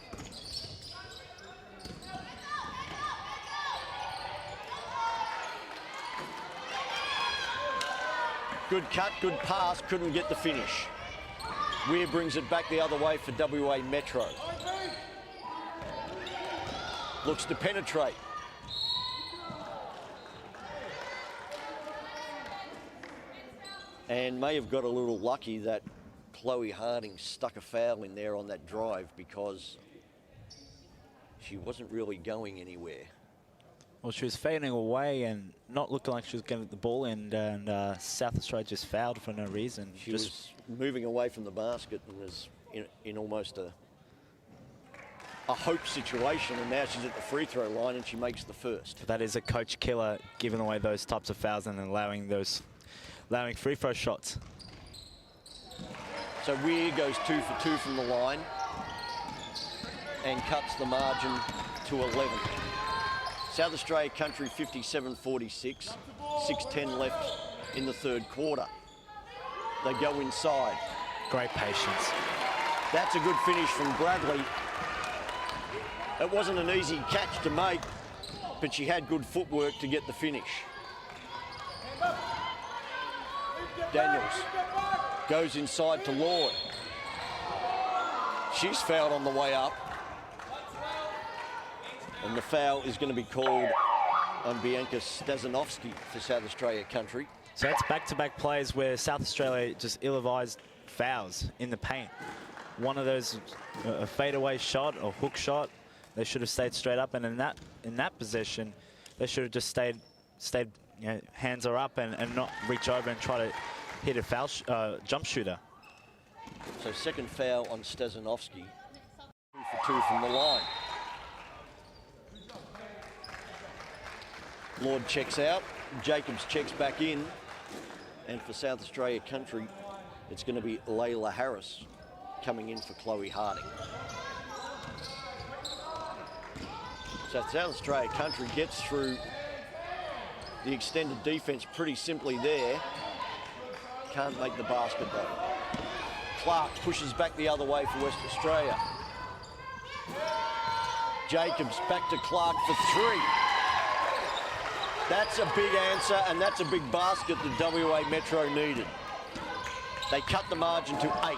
Good cut, good pass, couldn't get the finish. Weir brings it back the other way for WA Metro. Looks to penetrate. And may have got a little lucky that Chloe Harding stuck a foul in there on that drive because she wasn't really going anywhere. Well, she was fading away and not looking like she was getting the ball in, and South Australia just fouled for no reason. She was moving away from the basket and was in almost a hope situation, and now she's at the free throw line and she makes the first. That is a coach killer, giving away those types of fouls and allowing free throw shots. So Weir goes 2 for 2 from the line and cuts the margin to 11. South Australia Country 57-46, 6:10 left in the third quarter. They go inside. Great patience. That's a good finish from Bradley. It wasn't an easy catch to make, but she had good footwork to get the finish. Daniels goes inside to Lord. She's fouled on the way up. And the foul is going to be called on Bianca Stazanovsky for South Australia Country. So that's back-to-back plays where South Australia just ill-advised fouls in the paint. One of those, a fadeaway shot or hook shot, they should have stayed straight up, and in that position, they should have just stayed, hands are up and not reach over and try to hit a foul jump shooter. So second foul on Stazanovsky, 2 for 2 from the line. Lord checks out, Jacobs checks back in, And for South Australia Country, it's going to be Layla Harris coming in for Chloe Harding. So South Australia Country gets through the extended defence pretty simply there. Can't make the basket though. Clark pushes back the other way for West Australia. Jacobs back to Clark for 3. That's a big answer, and that's a big basket that WA Metro needed. They cut the margin to 8.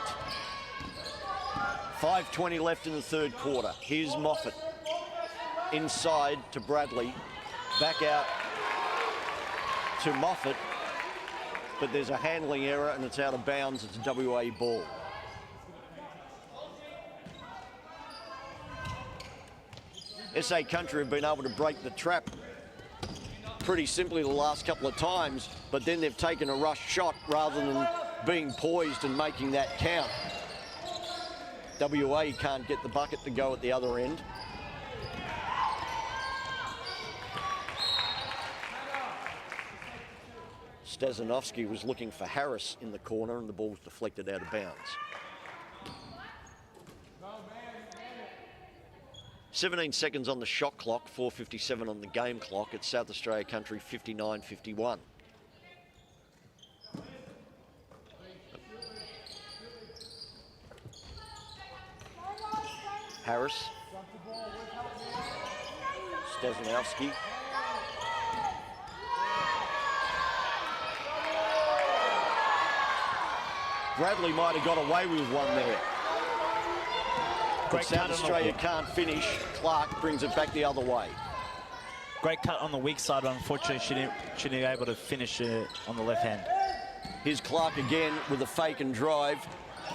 5:20 left in the third quarter. Here's Moffat. Inside to Bradley. Back out to Moffat. But there's a handling error and it's out of bounds. It's a WA ball. SA Country have been able to break the trap pretty simply the last couple of times, but then they've taken a rush shot rather than being poised and making that count. WA can't get the bucket to go at the other end. Stazanovsky was looking for Harris in the corner and the ball was deflected out of bounds. 17 seconds on the shot clock, 4:57 on the game clock. It's South Australia Country 59-51. Harris. Stazanovsky. Bradley might have got away with one there. But South Australia can't finish. Clark brings it back the other way. Great cut on the weak side, but unfortunately she didn't be able to finish it on the left hand. Here's Clark again with a fake and drive.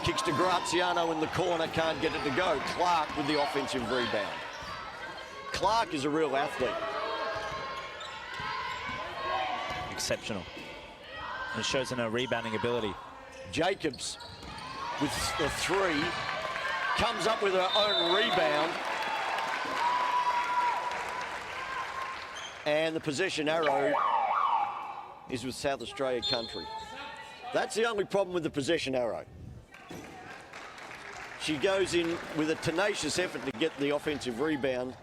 Kicks to Graziano in the corner, can't get it to go. Clark with the offensive rebound. Clark is a real athlete. Exceptional. And it shows in her rebounding ability. Jacobs with the 3, comes up with her own rebound. And the possession arrow is with South Australia Country. That's the only problem with the possession arrow. She goes in with a tenacious effort to get the offensive rebound.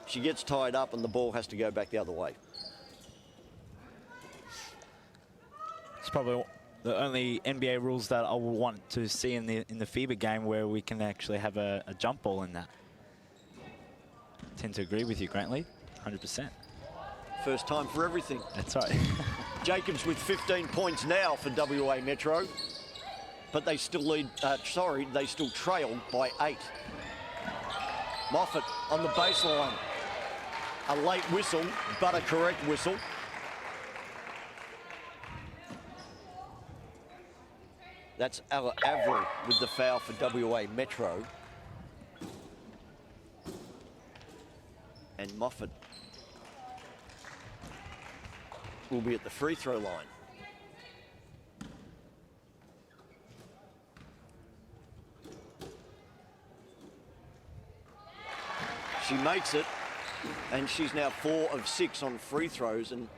She gets tied up and the ball has to go back the other way. It's probably the only NBA rules that I would want to see in the FIBA game where we can actually have a jump ball in that. I tend to agree with you, Grantley, 100%. First time for everything. That's right. Jacobs with 15 points now for WA Metro, but they still lead, they still trail by 8. Moffat on the baseline. A late whistle, but a correct whistle. That's Ella Avery with the foul for WA Metro. And Moffat will be at the free throw line. She makes it, and she's now 4 of 6 on free throws, and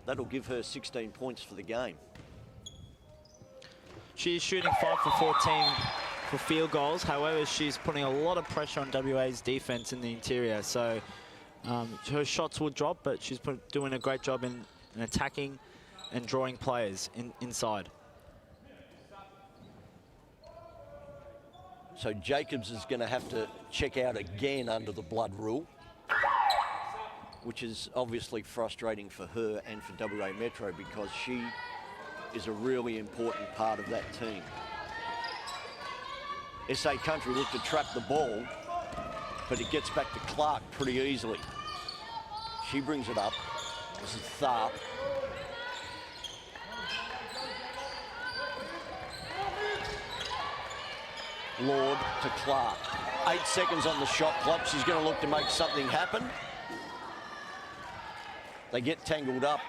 that'll give her 16 points for the game. She's shooting 5 for 14 for field goals. However, she's putting a lot of pressure on WA's defense in the interior. So her shots will drop, but she's doing a great job in attacking and drawing players inside. So Jacobs is going to have to check out again under the blood rule, which is obviously frustrating for her and for WA Metro because she is a really important part of that team. SA Country looked to trap the ball, but it gets back to Clark pretty easily. She brings it up. This is Tharp. Lord to Clark. 8 seconds on the shot clock. She's going to look to make something happen. They get tangled up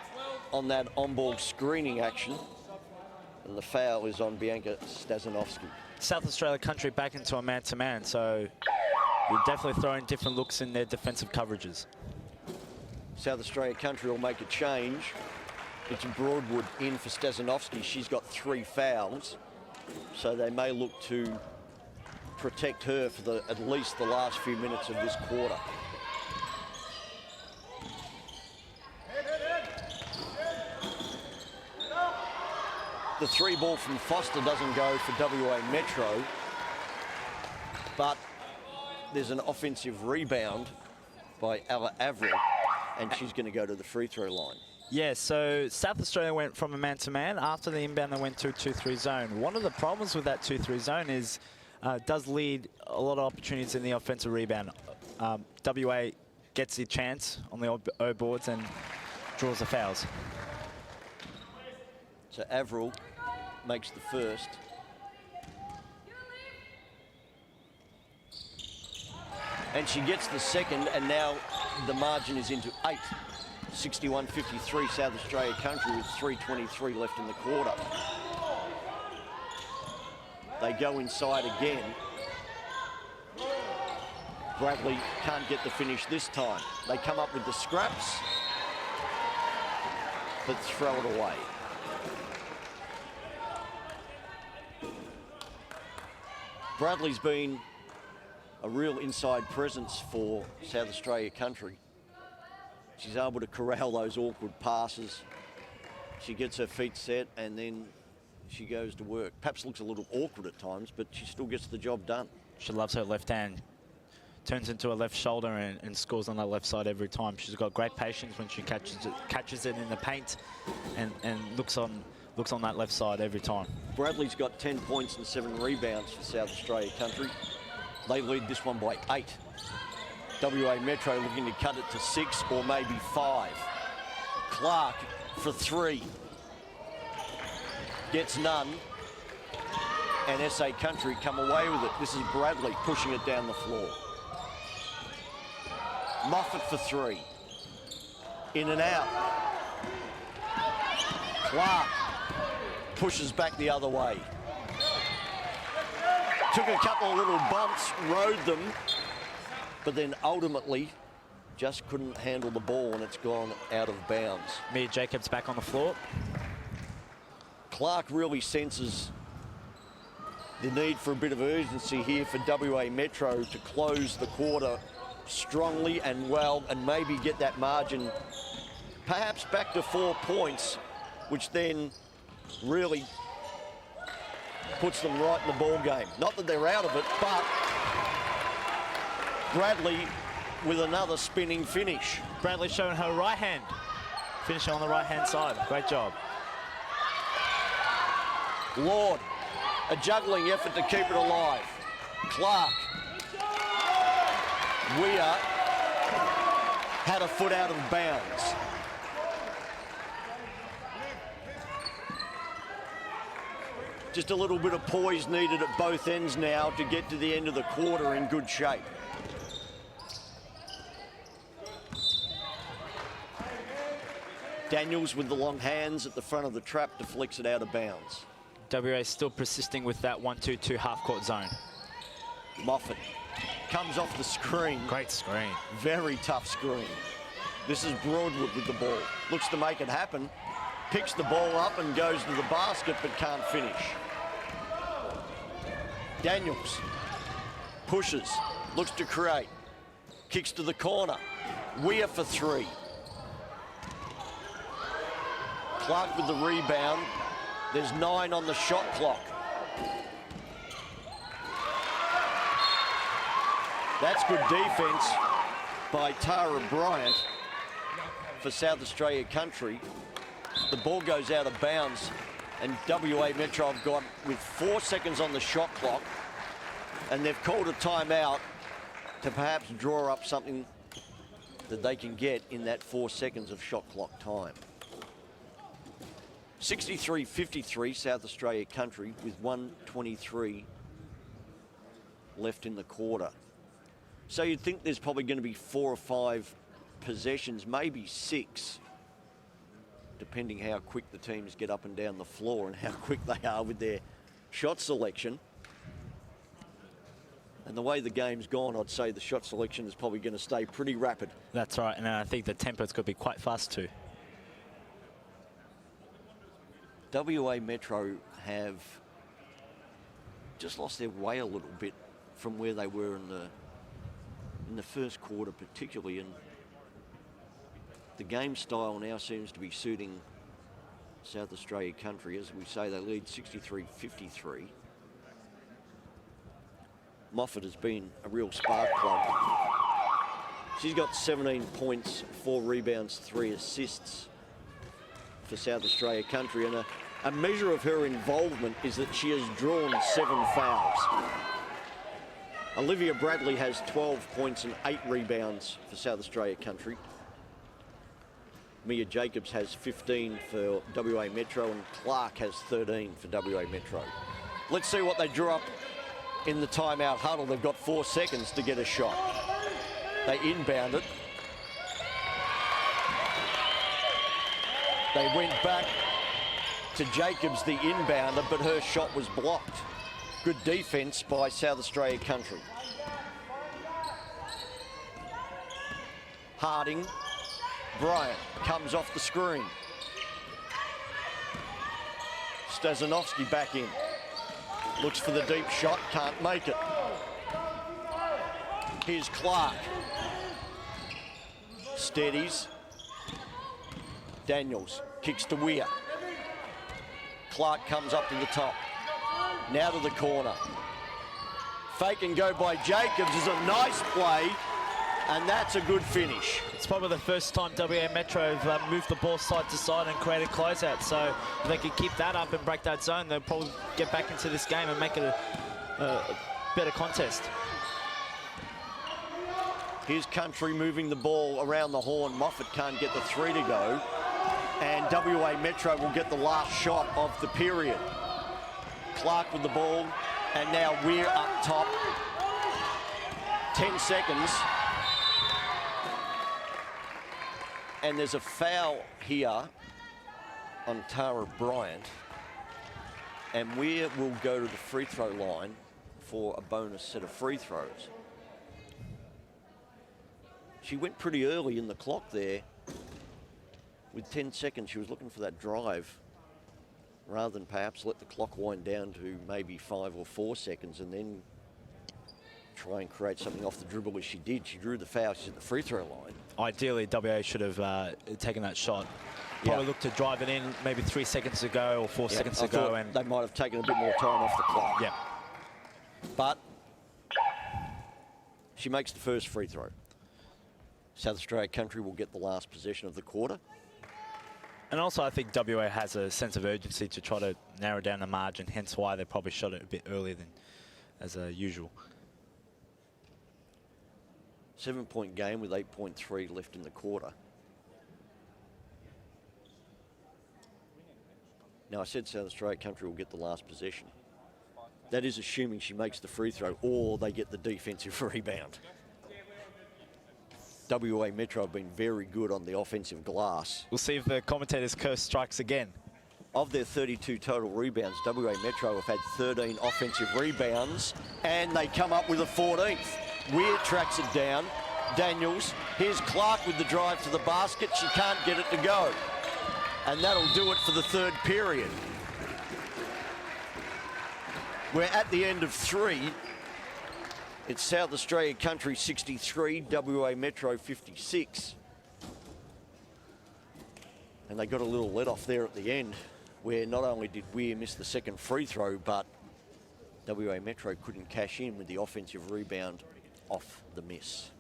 on that on-ball screening action. And the foul is on Bianca Stazanovsky. South Australia Country back into a man-to-man, so you're definitely throwing different looks in their defensive coverages. South Australia Country will make a change. It's Broadwood in for Stazanovsky. She's got 3 fouls, so they may look to protect her for at least the last few minutes of this quarter. The 3 ball from Foster doesn't go for WA Metro, but there's an offensive rebound by Ella Averill, and she's going to go to the free throw line. Yeah, so South Australia went from a man-to-man. After the inbound, they went to a 2-3 zone. One of the problems with that 2-3 zone is does lead a lot of opportunities in the offensive rebound. WA gets the chance on the O boards and draws the fouls. So Averill makes the first. And she gets the second, and now the margin is into 8. 61-53 South Australia country with 3:23 left in the quarter. They go inside again. Bradley can't get the finish this time. They come up with the scraps, but throw it away. Bradley's been a real inside presence for South Australia country. She's able to corral those awkward passes. She gets her feet set and then she goes to work. Perhaps looks a little awkward at times, but she still gets the job done. She loves her left hand. Turns into a left shoulder and scores on that left side every time. She's got great patience when she catches it in the paint and looks on that left side every time. Bradley's got 10 points and 7 rebounds for South Australia country. They lead this one by 8. WA Metro looking to cut it to 6 or maybe 5. Clark for 3. Gets none. And SA Country come away with it. This is Bradley pushing it down the floor. Moffat for 3. In and out. Clark pushes back the other way. Took a couple of little bumps, rode them, but then ultimately just couldn't handle the ball and it's gone out of bounds. Mia Jacobs back on the floor. Clark really senses the need for a bit of urgency here for WA Metro to close the quarter strongly and well and maybe get that margin perhaps back to 4 points, which then really puts them right in the ball game. Not that they're out of it, but Bradley with another spinning finish. Bradley showing her right hand. Finishing on the right-hand side. Great job. Lord, a juggling effort to keep it alive. Clark. Weir had a foot out of bounds. Just a little bit of poise needed at both ends now to get to the end of the quarter in good shape. Daniels with the long hands at the front of the trap deflects it out of bounds. WA still persisting with that 1-2-2 half-court zone. Moffat comes off the screen. Great screen. Very tough screen. This is Broadwood with the ball. Looks to make it happen. Picks the ball up and goes to the basket but can't finish. Daniels pushes, looks to create. Kicks to the corner. Weir for 3. Clark with the rebound. There's 9 on the shot clock. That's good defense by Tara Bryant for South Australia country. The ball goes out of bounds and WA Metro have gone with 4 seconds on the shot clock and they've called a timeout to perhaps draw up something that they can get in that 4 seconds of shot clock time. 63-53 South Australia country with 1:23 left in the quarter. So you'd think there's probably going to be 4 or 5 possessions, maybe 6, depending how quick the teams get up and down the floor and how quick they are with their shot selection. And the way the game's gone, I'd say the shot selection is probably going to stay pretty rapid. That's right, and I think the tempo's going to be quite fast too. WA Metro have just lost their way a little bit from where they were in the first quarter particularly, and the game style now seems to be suiting South Australia Country. As we say, they lead 63-53. Moffat has been a real spark plug. She's got 17 points, 4 rebounds, 3 assists for South Australia Country, and a measure of her involvement is that she has drawn 7 fouls. Olivia Bradley has 12 points and 8 rebounds for South Australia Country. Mia Jacobs has 15 for WA Metro, and Clark has 13 for WA Metro. Let's see what they drew up in the timeout huddle. They've got 4 seconds to get a shot. They inbound it. They went back to Jacobs, the inbounder, but her shot was blocked. Good defense by South Australia Country. Harding, Bryant comes off the screen. Stazanovsky back in. Looks for the deep shot, can't make it. Here's Clark. Steadies. Daniels kicks to Weir. Clark comes up to the top. Now to the corner. Fake and go by Jacobs is a nice play, and that's a good finish. It's probably the first time WA Metro have moved the ball side to side and created closeout. So if they could keep that up and break that zone, they'll probably get back into this game and make it a better contest. Here's Country moving the ball around the horn. Moffat can't get the 3 to go, and WA Metro will get the last shot of the period. Clark with the ball, and now Weir up top. 10 seconds. And there's a foul here on Tara Bryant, and Weir will go to the free throw line for a bonus set of free throws. She went pretty early in the clock there. With 10 seconds, she was looking for that drive rather than perhaps let the clock wind down to maybe 5 or 4 seconds and then try and create something off the dribble as she did. She drew the foul, she's at the free throw line. Ideally, WA should have taken that shot. Probably looked to drive it in maybe 3 seconds ago or 4 seconds ago. And they might have taken a bit more time off the clock. Yeah. But she makes the first free throw. South Australia Country will get the last possession of the quarter. And also, I think WA has a sense of urgency to try to narrow down the margin, hence why they probably shot it a bit earlier than as usual. 7-point game with 8.3 left in the quarter. Now, I said South Australia Country will get the last possession. That is assuming she makes the free throw or they get the defensive rebound. WA Metro have been very good on the offensive glass. We'll see if the commentator's curse strikes again. Of their 32 total rebounds, WA Metro have had 13 offensive rebounds, and they come up with a 14th. Weir tracks it down. Daniels, here's Clark with the drive to the basket. She can't get it to go. And that'll do it for the third period. We're at the end of 3. It's South Australia Country 63, WA Metro 56. And they got a little let off there at the end, where not only did Weir miss the second free throw, but WA Metro couldn't cash in with the offensive rebound off the miss.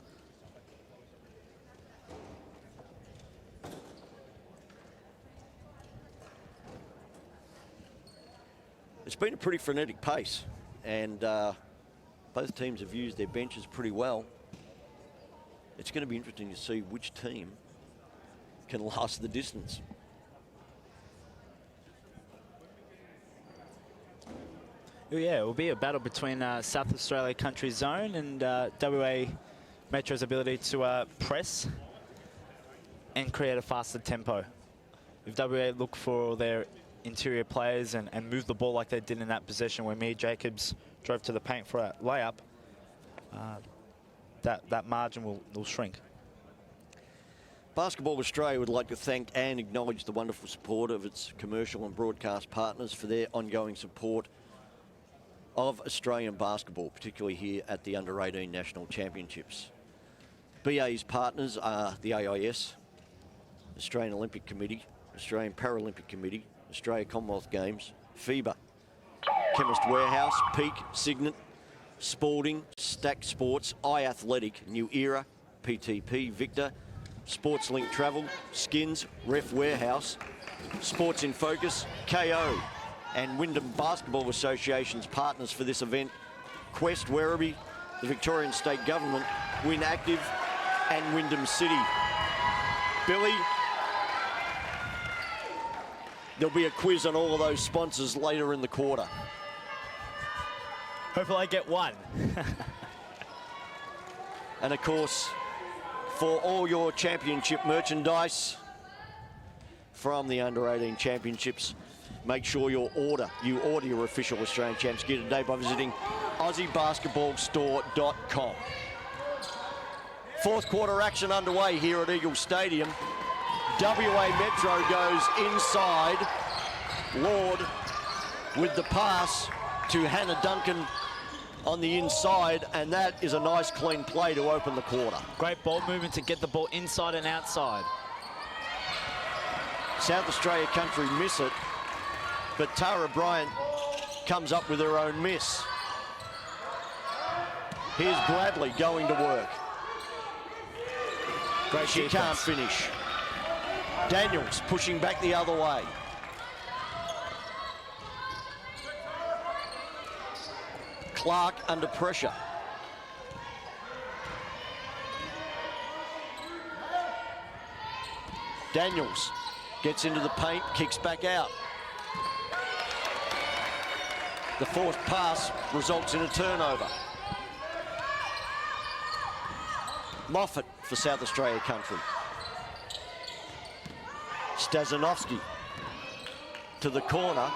It's been a pretty frenetic pace, and both teams have used their benches pretty well. It's going to be interesting to see which team can last the distance. Yeah, it will be a battle between South Australia Country Zone and WA Metro's ability to press and create a faster tempo. If WA look for their interior players and move the ball like they did in that possession where Mia Jacobs drove to the paint for a layup, that margin will shrink. Basketball Australia would like to thank and acknowledge the wonderful support of its commercial and broadcast partners for their ongoing support of Australian basketball, particularly here at the Under-18 National Championships. BA's partners are the AIS, Australian Olympic Committee, Australian Paralympic Committee, Australia Commonwealth Games, FIBA, Chemist Warehouse, Peak, Signet, Spalding, Stack Sports, iAthletic, New Era, PTP, Victor, Sports Link Travel, Skins, Ref Warehouse, Sports in Focus, KO, and Wyndham Basketball Association's partners for this event, Quest, Werribee, the Victorian State Government, Win Active, and Wyndham City. Billy, there'll be a quiz on all of those sponsors later in the quarter. Hopefully I get one. And of course, for all your championship merchandise from the Under-18 Championships, make sure you order your official Australian Champs gear today by visiting AussieBasketballStore.com. Fourth quarter action underway here at Eagle Stadium. WA Metro goes inside. Lord with the pass to Hannah Duncan on the inside, and that is a nice clean play to open the quarter. Great ball movement to get the ball inside and outside. South Australia country miss it, but Tara Bryant comes up with her own miss. Here's Bradley going to work. Great She can't finish. Daniels pushing back the other way. Clark under pressure. Daniels gets into the paint, kicks back out. The forced pass results in a turnover. Moffat for South Australia country. Stazanovsky to the corner,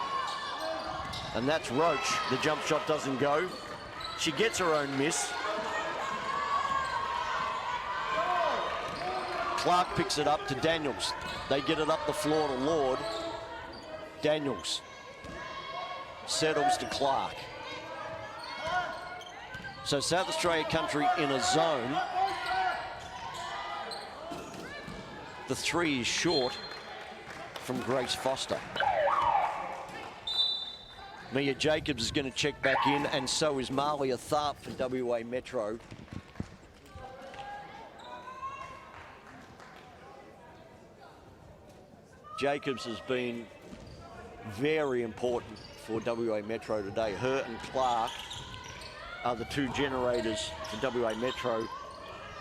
and that's Roach. The jump shot doesn't go. She gets her own miss. Clark picks it up to Daniels. They get it up the floor to Lord. Daniels settles to Clark. So South Australia country in a zone. The three is short from Grace Foster. Mia Jacobs is going to check back in, and so is Marlia Tharp for WA Metro. Jacobs has been very important for WA Metro today. Her and Clark are the two generators for WA Metro.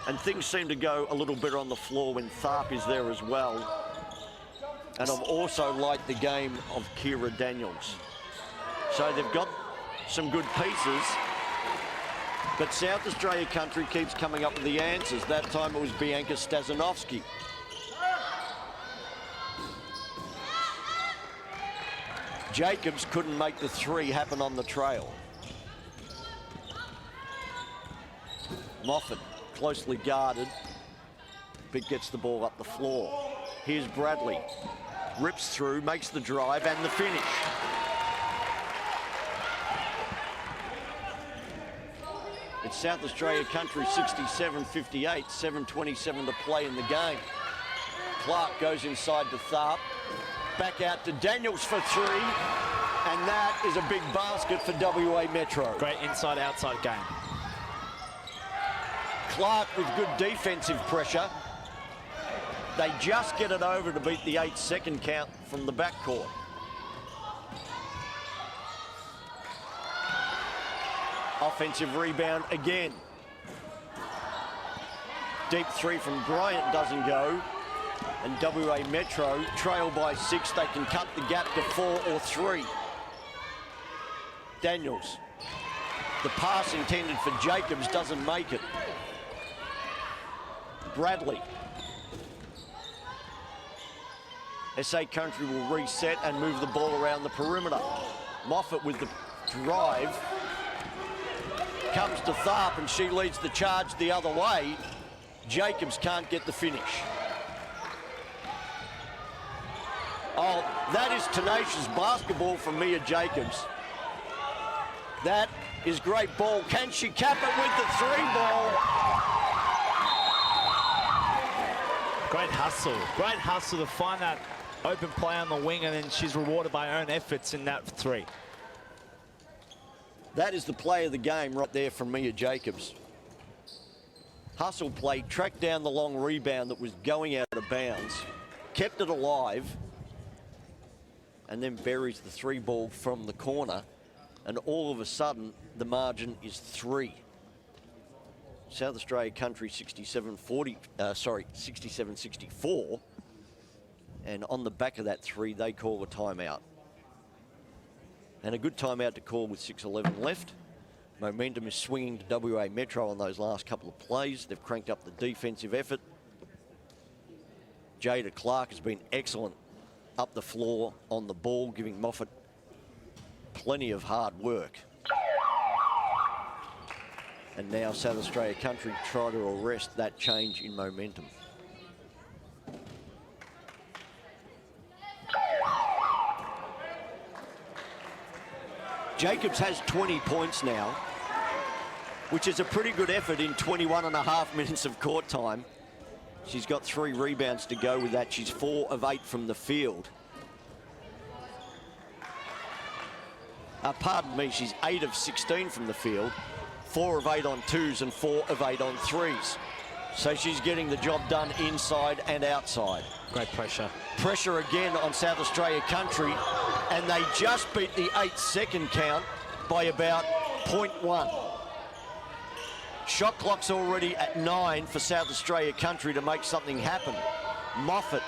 And things seem to go a little better on the floor when Tharp is there as well. And I've also liked the game of Kira Daniels. So they've got some good pieces, but South Australia country keeps coming up with the answers. That time it was Bianca Stazanovsky. Jacobs couldn't make the three happen on the trail. Moffat closely guarded, but gets the ball up the floor. Here's Bradley, rips through, makes the drive and the finish. It's South Australia country 67-58, 7:27 to play in the game. Clark goes inside to Tharp, back out to Daniels for three, and that is a big basket for WA Metro. Great inside-outside game. Clark with good defensive pressure. They just get it over to beat the 8-second count from the backcourt. Offensive rebound again. Deep three from Bryant doesn't go. And WA Metro trail by 6. They can cut the gap to 4 or 3. Daniels. The pass intended for Jacobs doesn't make it. Bradley. SA Country will reset and move the ball around the perimeter. Moffat with the drive. Comes to Tharp and she leads the charge the other way. Jacobs can't get the finish. Oh, that is tenacious basketball from Mia Jacobs. That is great ball. Can she cap it with the 3-ball? Great hustle. Great hustle to find that open play on the wing, and then she's rewarded by her own efforts in that 3. That is the play of the game right there from Mia Jacobs. Hustle play, tracked down the long rebound that was going out of bounds, kept it alive, and then buries the 3-ball from the corner, and all of a sudden the margin is 3. South Australia Country 67-64, and on the back of that 3 they call a timeout. And a good timeout to call with 6:11 left. Momentum is swinging to WA Metro on those last couple of plays. They've cranked up the defensive effort. Jada Clark has been excellent up the floor on the ball, giving Moffat plenty of hard work. And now South Australia Country try to arrest that change in momentum. Jacobs has 20 points now, which is a pretty good effort in 21.5 minutes of court time. She's got 3 rebounds to go with that. She's 4 of 8 from the field. Pardon me, she's 8 of 16 from the field, 4 of 8 on 2s and 4 of 8 on 3s. So she's getting the job done inside and outside. Great pressure. Pressure again on South Australia Country, and they just beat the 8-second count by about 0.1. Shot clock's already at 9 for South Australia Country to make something happen. Moffat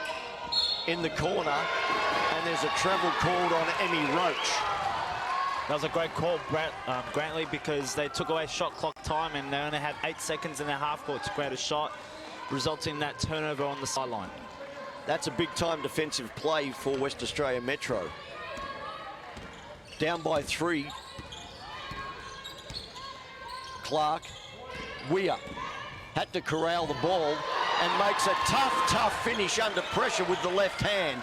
in the corner, and there's a travel called on Emmy Roach. That was a great call, Grantley, because they took away shot clock time and they only had 8 seconds in their half court to create a shot, resulting in that turnover on the sideline. That's a big-time defensive play for West Australia Metro. Down by 3. Clark, Weir had to corral the ball and makes a tough finish under pressure with the left hand.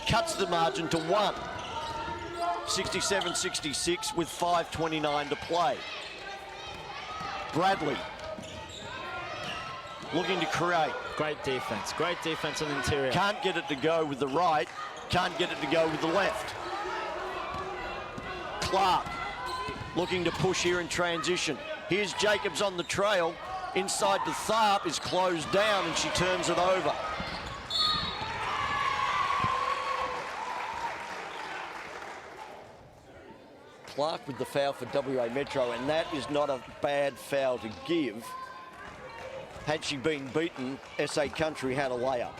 Cuts the margin to 1. 67-66 with 5:29 to play. Bradley looking to create. Great defense on the interior. Can't get it to go with the right, can't get it to go with the left. Clark looking to push here in transition. Here's Jacobs on the trail. Inside to Tharp, is closed down, and she turns it over. Clark with the foul for WA Metro, and that is not a bad foul to give. Had she been beaten, SA Country had a layup.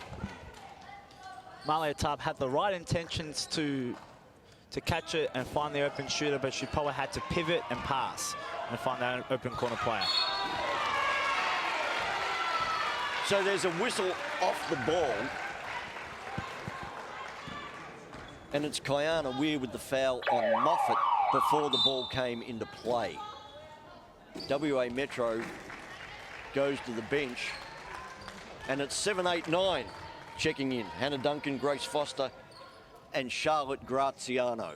Malia Tharp had the right intentions to catch it and find the open shooter, but she probably had to pivot and pass and find that open corner player. So there's a whistle off the ball. And it's Kiana Weir with the foul on Moffat before the ball came into play. WA Metro goes to the bench, and it's 7-8-9 checking in. Hannah Duncan, Grace Foster, and Charlotte Graziano.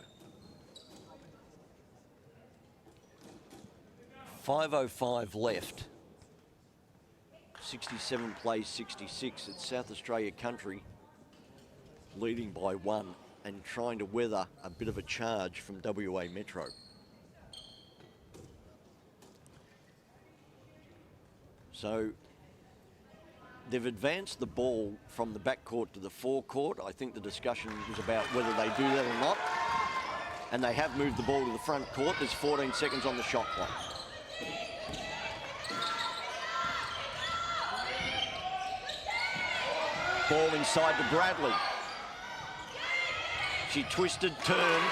5:05 left. 67 plays 66. It's South Australia Country leading by 1 and trying to weather a bit of a charge from WA Metro. So they've advanced the ball from the backcourt to the forecourt. I think the discussion was about whether they do that or not. And they have moved the ball to the front court. There's 14 seconds on the shot clock. Ball inside to Bradley. She twisted, turned.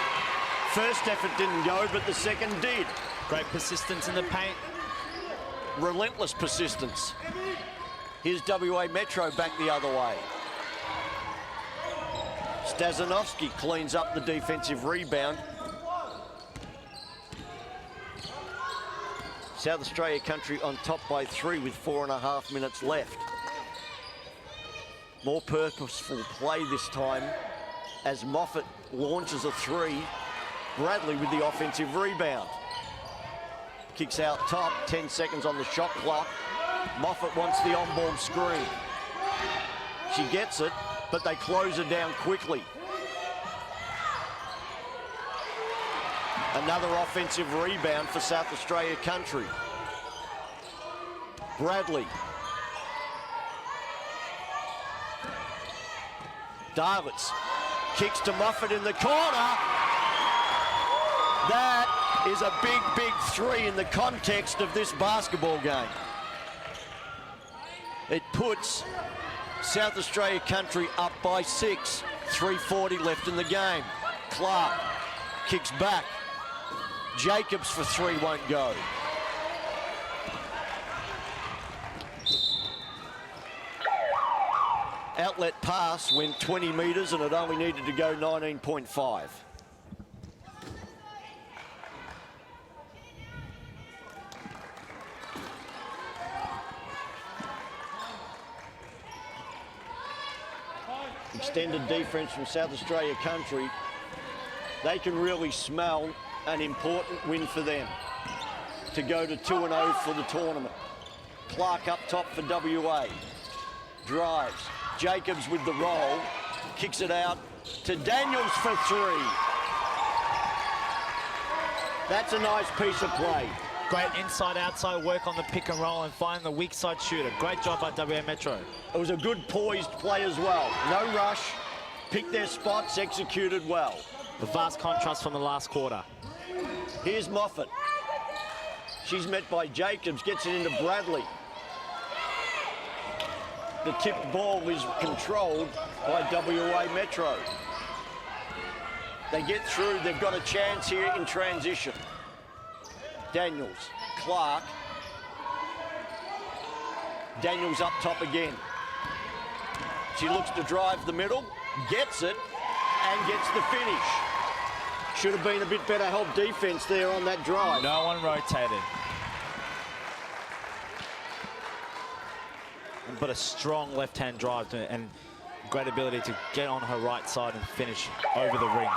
First effort didn't go, but the second did. Great persistence in the paint. Relentless persistence. Here's WA Metro back the other way. Stazanovsky cleans up the defensive rebound. South Australia Country on top by 3 with 4.5 minutes left. More purposeful play this time as Moffat launches a three. Bradley with the offensive rebound. Kicks out top, 10 seconds on the shot clock. Moffat wants the on-ball screen. She gets it, but they close her down quickly. Another offensive rebound for South Australia country. Bradley. Darlitz kicks to Moffat in the corner. That is a big, big three in the context of this basketball game. It puts South Australia country up by 6. 3:40 left in the game. Clark kicks back. Jacobs for three won't go. Outlet pass went 20 metres and it only needed to go 19.5. Extended defence from South Australia country. They can really smell an important win for them to go to 2-0 for the tournament. Clark up top for WA. Drives. Jacobs with the roll. Kicks it out to Daniels for three. That's a nice piece of play. Great inside-outside work on the pick and roll and find the weak side shooter. Great job by WA Metro. It was a good poised play as well. No rush. Picked their spots, executed well. The vast contrast from the last quarter. Here's Moffat. She's met by Jacobs, gets it into Bradley. The tipped ball is controlled by WA Metro. They get through, they've got a chance here in transition. Daniels, Clark. Daniels up top again. She looks to drive the middle, gets it, and gets the finish. Should have been a bit better help defense there on that drive. No one rotated. But a strong left-hand drive and great ability to get on her right side and finish over the ring.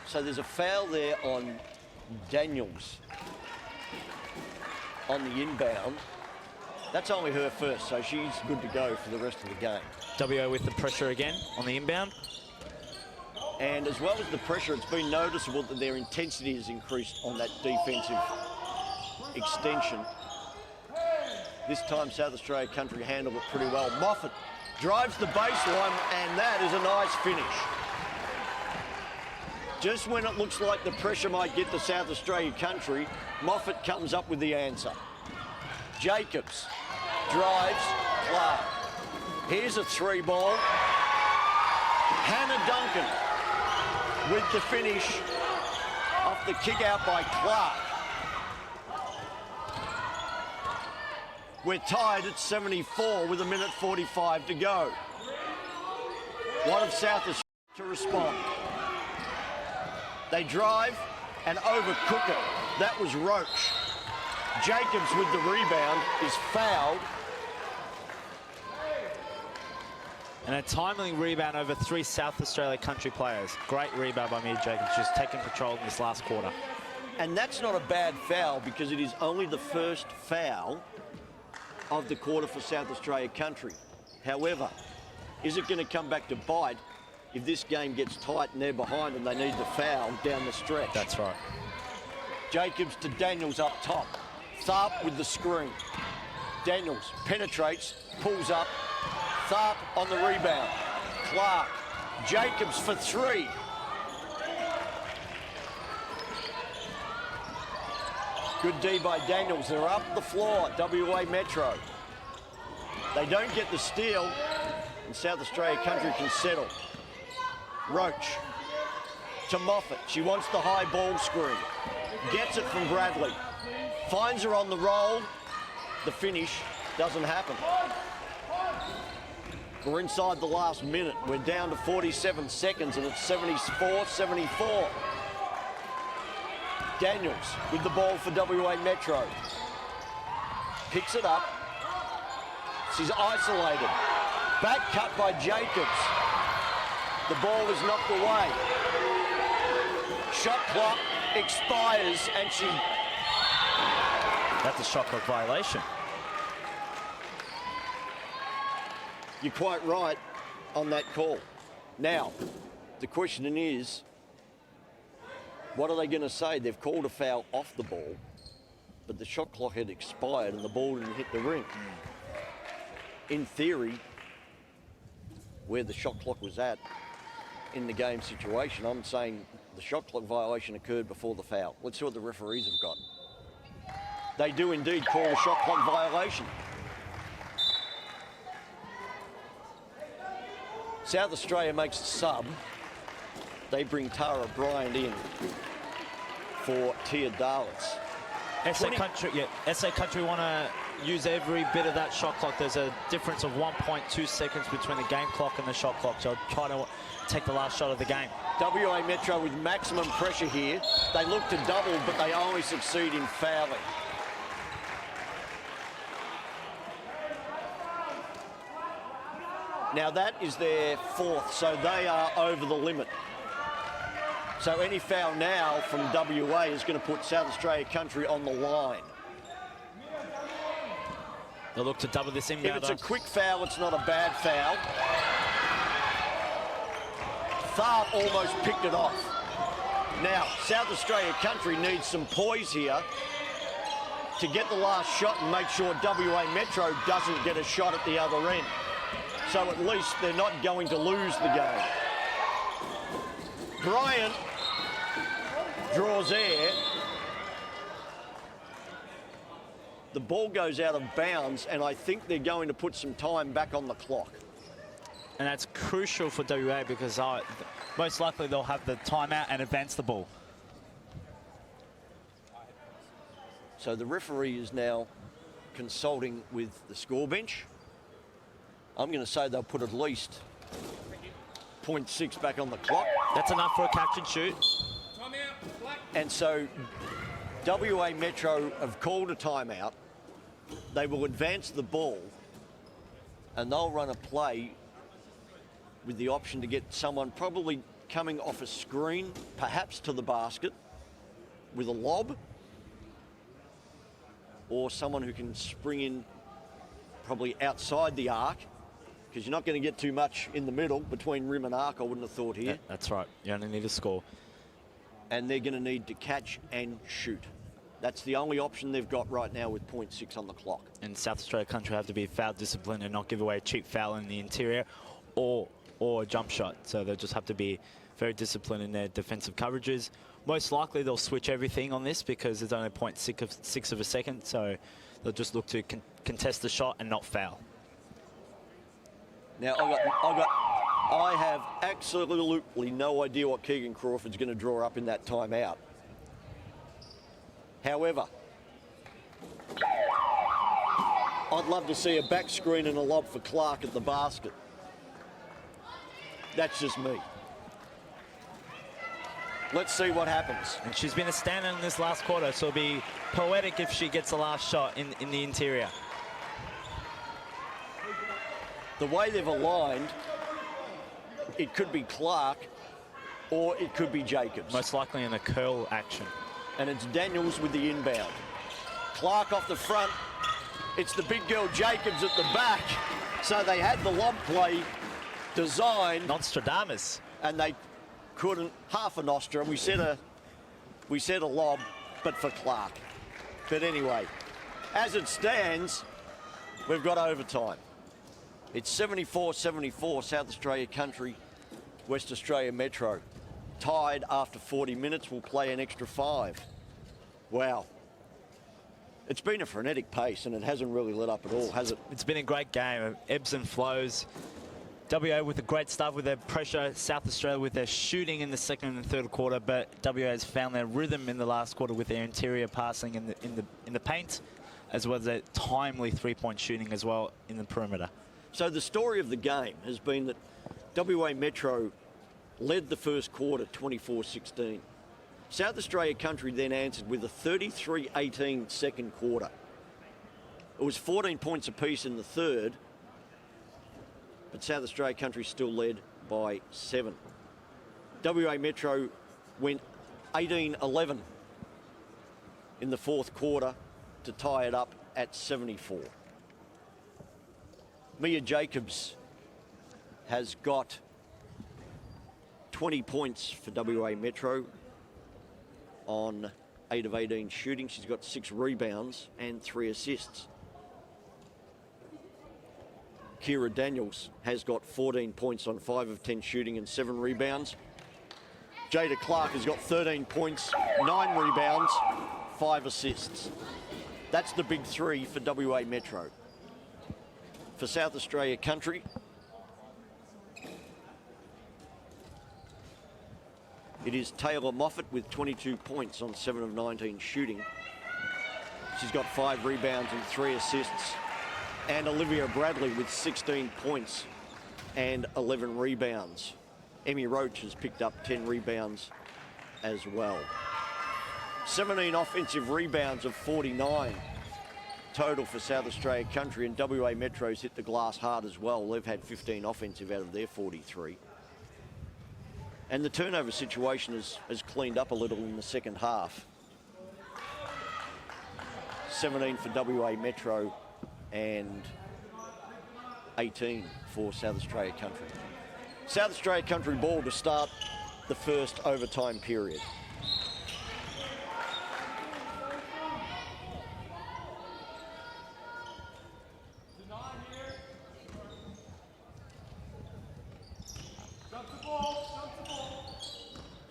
So there's a foul there on Daniels on the inbound. That's only her first, so she's good to go for the rest of the game. WA with the pressure again on the inbound. And as well as the pressure, it's been noticeable that their intensity has increased on that defensive extension. This time, South Australia country handled it pretty well. Moffat drives the baseline, and that is a nice finish. Just when it looks like the pressure might get to South Australia country, Moffat comes up with the answer. Jacobs drives, Clark. Here's a three ball. Hannah Duncan with the finish off the kick out by Clark. We're tied at 74 with 1:45 to go. What if South Australia to respond? They drive and overcook it. That was Roach. Jacobs with the rebound is fouled. And a timely rebound over 3 South Australia country players. Great rebound by Mia Jacobs, just taking control in this last quarter. And that's not a bad foul because it is only the first foul of the quarter for South Australia country. However, is it going to come back to bite if this game gets tight and they're behind and they need the foul down the stretch? That's right. Jacobs to Daniels up top. Tharp with the screen. Daniels penetrates, pulls up. Tharp on the rebound. Clark. Jacobs for three. Good D by Daniels. They're up the floor, WA Metro. They don't get the steal, and South Australia country can settle. Roach to Moffat. She wants the high ball screen. Gets it from Bradley. Finds her on the roll. The finish doesn't happen. We're inside the last minute. We're down to 47 seconds, and it's 74-74. Daniels with the ball for WA Metro. Picks it up. He's isolated. Back cut by Jacobs. The ball is knocked away. Shot clock expires and she... That's a shot clock violation. You're quite right on that call. Now, the question is, what are they going to say? They've called a foul off the ball, but the shot clock had expired and the ball didn't hit the ring. In theory, where the shot clock was at in the game situation, I'm saying the shot clock violation occurred before the foul. Let's see what the referees have got. They do indeed call a shot clock violation. South Australia makes a sub. They bring Tara Bryant in for Tia Darlitz. SA Country want to use every bit of that shot clock. There's a difference of 1.2 seconds between the game clock and the shot clock, so try to take the last shot of the game. WA Metro with maximum pressure here. They look to double, but they only succeed in fouling. Now that is their fourth, so they are over the limit. So any foul now from WA is going to put South Australia Country on the line. They'll look to double this inbounder. If it's a quick foul, it's not a bad foul. Tharp almost picked it off. Now, South Australia Country needs some poise here to get the last shot and make sure WA Metro doesn't get a shot at the other end. So at least they're not going to lose the game. Bryant draws air. The ball goes out of bounds, and I think they're going to put some time back on the clock. And that's crucial for WA because most likely they'll have the timeout and advance the ball. So the referee is now consulting with the score bench. I'm going to say they'll put at least 0.6 back on the clock. That's enough for a catch and shoot. And so WA Metro have called a timeout. They will advance the ball and they'll run a play with the option to get someone probably coming off a screen, perhaps to the basket with a lob, or someone who can spring in probably outside the arc, because you're not going to get too much in the middle between rim and arc, I wouldn't have thought here. That's right. You only need a score. And they're going to need to catch and shoot. That's the only option they've got right now with 0.6 on the clock. And South Australia Country have to be foul disciplined and not give away a cheap foul in the interior or a jump shot. So they'll just have to be very disciplined in their defensive coverages. Most likely they'll switch everything on this because there's only 0.6 of a second. So they'll just look to contest the shot and not foul. Now, I have absolutely no idea what Keegan Crawford's going to draw up in that timeout. However, I'd love to see a back screen and a lob for Clark at the basket. That's just me. Let's see what happens. And she's been a standout in this last quarter, so it'll be poetic if she gets the last shot in the interior. The way they've aligned, it could be Clark or it could be Jacobs. Most likely in a curl action. And it's Daniels with the inbound. Clark off the front. It's the big girl Jacobs at the back. So they had the lob play designed. Nostradamus. And they couldn't, half a nostra. We said a lob, but for Clark. But anyway, as it stands, we've got overtime. It's 74-74, South Australia Country, West Australia Metro. Tied after 40 minutes, we'll play an extra 5. Wow. It's been a frenetic pace and it hasn't really let up at all, has it? It's been a great game, ebbs and flows. WA with a great start with their pressure, South Australia with their shooting in the second and third quarter, but WA has found their rhythm in the last quarter with their interior passing in the paint, as well as their timely three-point shooting as well in the perimeter. So the story of the game has been that WA Metro led the first quarter 24-16. South Australia Country then answered with a 33-18 second quarter. It was 14 points apiece in the third, but South Australia Country still led by 7. WA Metro went 18-11 in the fourth quarter to tie it up at 74. Mia Jacobs has got 20 points for WA Metro on 8 of 18 shooting. She's got 6 rebounds and 3 assists. Kira Daniels has got 14 points on 5 of 10 shooting and 7 rebounds. Jada Clark has got 13 points, 9 rebounds, 5 assists. That's the big 3 for WA Metro. For South Australia Country, it is Taylor Moffat with 22 points on 7 of 19 shooting. She's got 5 rebounds and 3 assists. And Olivia Bradley with 16 points and 11 rebounds. Emmy Roach has picked up 10 rebounds as well. 17 offensive rebounds of 49 total for South Australia Country, and WA Metro's hit the glass hard as well. They've had 15 offensive out of their 43. And the turnover situation has cleaned up a little in the second half. 17 for WA Metro and 18 for South Australia Country. South Australia Country ball to start the first overtime period.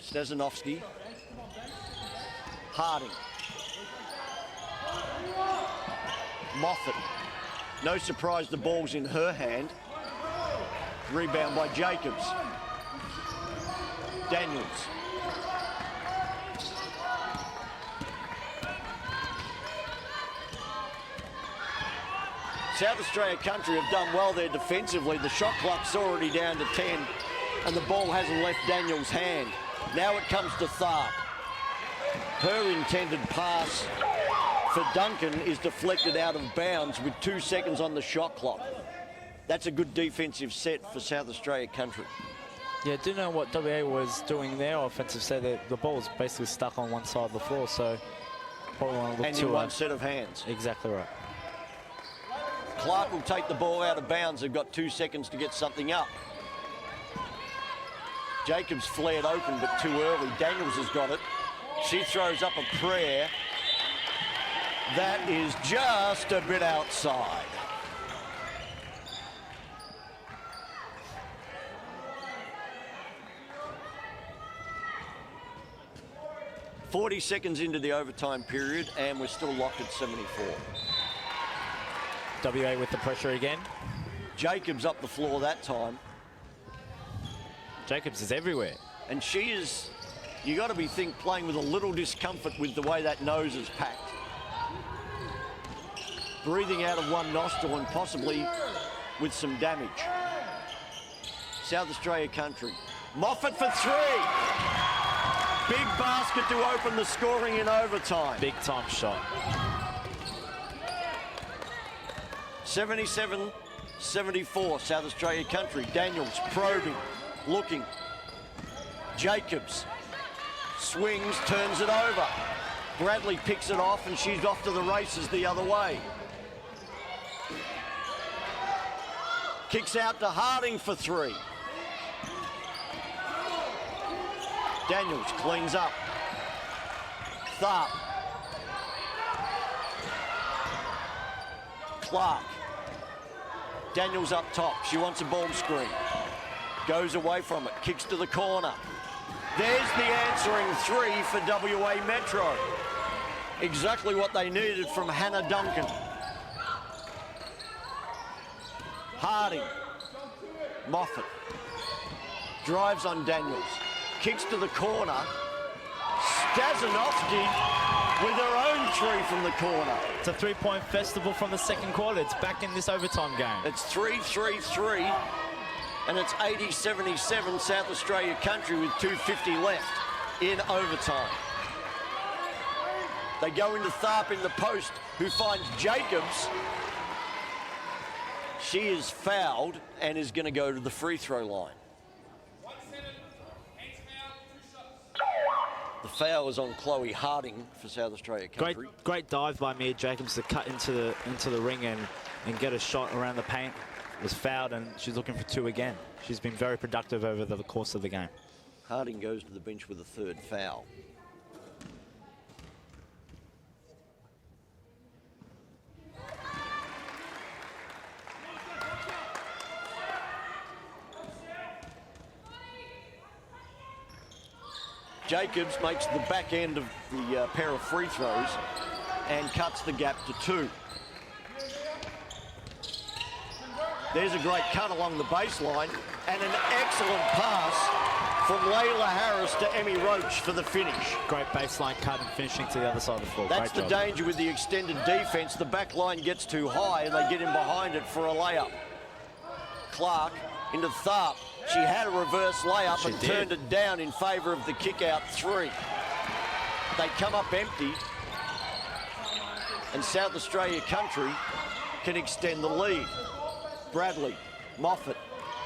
Stezanovsky, Harding, Moffat. No surprise the ball's in her hand. Rebound by Jacobs. Daniels. South Australia Country have done well there defensively. The shot clock's already down to 10 and the ball hasn't left Daniels' hand. Now it comes to Tharp. Her intended pass for Duncan is deflected out of bounds with 2 seconds on the shot clock. That's a good defensive set for South Australia Country. Yeah, I do know what WA was doing their offensive set. The ball was basically stuck on one side of the floor, so probably want to look to in one set of hands. Exactly right. Clark will take the ball out of bounds. They've got 2 seconds to get something up. Jacobs flared open, but too early. Daniels has got it. She throws up a prayer. That is just a bit outside. .40 seconds into the overtime period, and we're still locked at 74. WA with the pressure again. Jacobs up the floor that time. Jacobs is everywhere. And she is, you got to be playing with a little discomfort with the way that nose is packed. Breathing out of one nostril and possibly with some damage. South Australia Country. Moffat for 3. Big basket to open the scoring in overtime. Big time shot. 77-74, South Australia Country. Daniels probing, looking. Jacobs swings, turns it over. Bradley picks it off and she's off to the races the other way. Kicks out to Harding for 3. Daniels cleans up. Tharp. Clark. Daniels up top. She wants a ball screen. Goes away from it. Kicks to the corner. There's the answering 3 for WA Metro. Exactly what they needed from Hannah Duncan. Harding. Moffat. Drives on Daniels. Kicks to the corner. Stazanovsky with her own 3 from the corner. It's a 3-point festival from the second quarter. It's back in this overtime game. It's 3-3-3, and it's 80-77 South Australia Country with 2:50 left in overtime. They go into Tharp in the post, who finds Jacobs. She is fouled and is going to go to the free throw line. The foul is on Chloe Harding for South Australia Country. Great dive by Mia Jacobs to cut into the ring and get a shot around the paint. Was fouled and she's looking for 2 again. She's been very productive over the course of the game. Harding goes to the bench with a 3rd foul. Jacobs makes the back end of the pair of free throws and cuts the gap to 2. There's a great cut along the baseline and an excellent pass from Layla Harris to Emmy Roach for the finish. Great baseline cut and finishing to the other side of the floor. That's the danger with the extended defense. The back line gets too high and they get in behind it for a layup. Clark into Tharp. She had a reverse layup and turned it down in favour of the kick-out 3. They come up empty, and South Australia Country can extend the lead. Bradley, Moffat,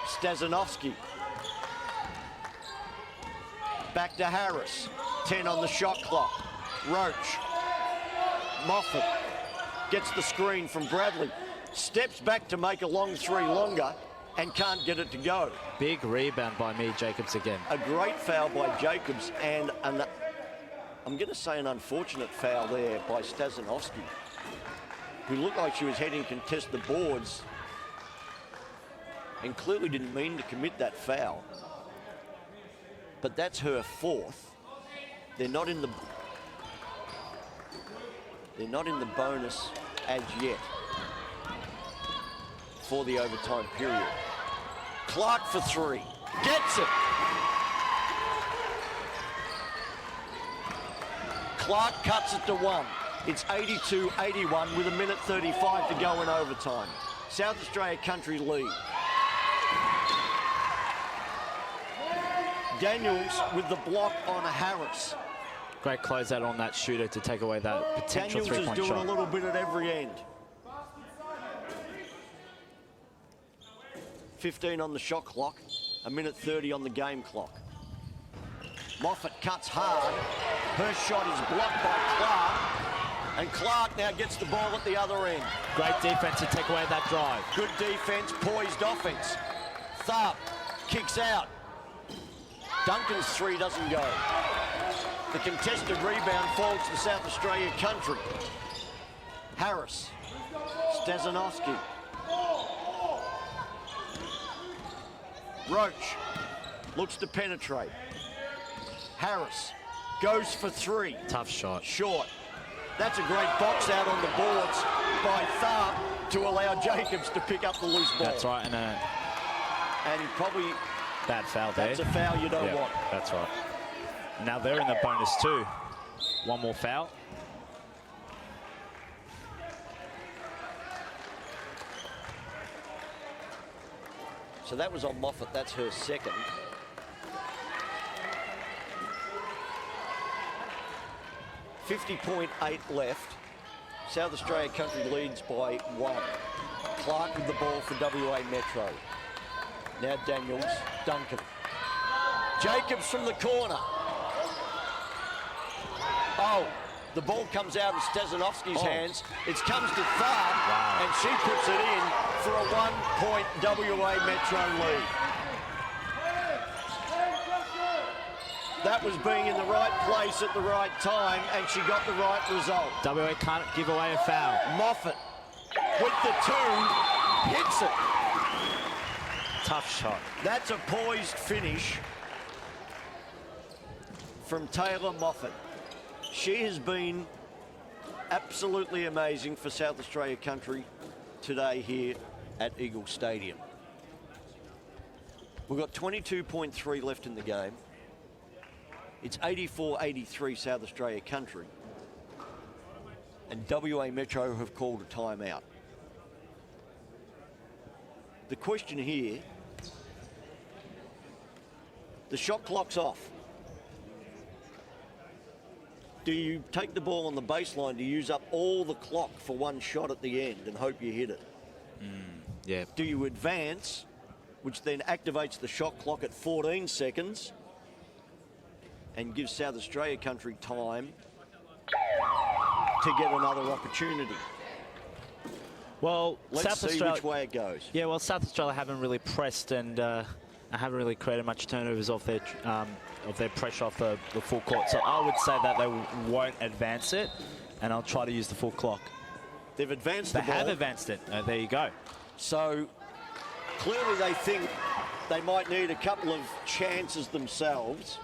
Stazanovsky. Back to Harris, 10 on the shot clock. Roach, Moffat gets the screen from Bradley, steps back to make a long 3 longer, and can't get it to go. Big rebound by Mia Jacobs again. A great foul by Jacobs and I'm going to say an unfortunate foul there by Stazanovsky, who looked like she was heading to contest the boards and clearly didn't mean to commit that foul. But that's her 4th. They're not in the bonus as yet for the overtime period. Clark for 3, gets it. Clark cuts it to 1. It's 82-81 with 1:35 to go in overtime. South Australia Country lead. Daniels with the block on Harris. Great closeout on that shooter to take away that potential Daniels three-point is doing shot. a little bit at every end. 15 on the shot clock, 1:30 on the game clock. Moffat cuts hard. Her shot is blocked by Clark. And Clark now gets the ball at the other end. Great defense to take away that drive. Good defense, poised offense. Tharp kicks out. Duncan's 3 doesn't go. The contested rebound falls to South Australia Country. Harris, Stazanovsky. Roach looks to penetrate. Harris goes for 3. Tough shot. Short. That's a great box out on the boards by Tharp to allow Jacobs to pick up the loose ball. That's right, and probably bad foul there. That's a foul you don't want. That's right. Now they're in the bonus too. One more foul. So that was on Moffat. That's her 2nd. .8 left. South Australia Country leads by 1. Clark with the ball for WA Metro. Now Daniels, Duncan. Jacobs from the corner. Oh, the ball comes out of Stazanovsky's hands. It comes to Tharp, and she puts it in for a 1-point WA Metro lead. That was being in the right place at the right time, and she got the right result. WA can't give away a foul. Moffat with the 2, hits it. Tough shot. That's a poised finish from Taylor Moffat. She has been absolutely amazing for South Australia Country today here at Eagle Stadium. We've got 22.3 left in the game. It's 84-83 South Australia Country. And WA Metro have called a timeout. The question here, the shot clock's off. Do you take the ball on the baseline to use up all the clock for one shot at the end and hope you hit it? Yeah. Do you advance, which then activates the shot clock at 14 seconds and gives South Australia country time to get another opportunity? Well, Let's South see Australia, which way it goes. Yeah, well, South Australia haven't really pressed and haven't really created much turnovers off their pressure off the full court. So I would say that they won't advance it, and I'll try to use the full clock. They've advanced the They ball. have advanced it. There you go. So clearly they think they might need a couple of chances themselves.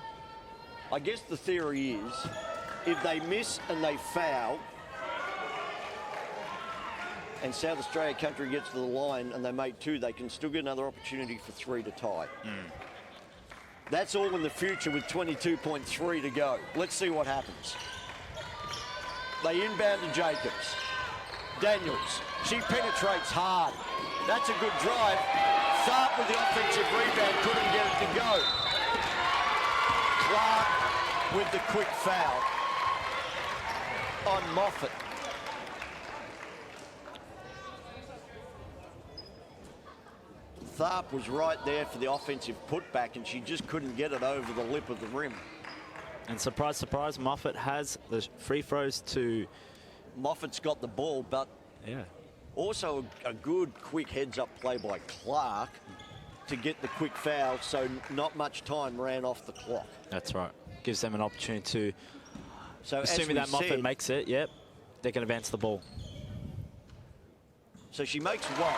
I guess the theory is if they miss and they foul and South Australia country gets to the line and they make 2, they can still get another opportunity for 3 to tie. That's all in the future with 22.3 to go. Let's see what happens. They inbound to Jacobs. Daniels, she penetrates hard. That's a good drive. Tharp with the offensive rebound, couldn't get it to go. Clark with the quick foul on Moffat. Tharp was right there for the offensive putback and she just couldn't get it over the lip of the rim. And surprise, surprise, Moffat has the free throws to... Moffat's got the ball, but Yeah. also a good quick heads-up play by Clark to get the quick foul, so not much time ran off the clock. That's right. Gives them an opportunity to, So assuming that Moffat said, makes it, yep, they can advance the ball. so she makes 1.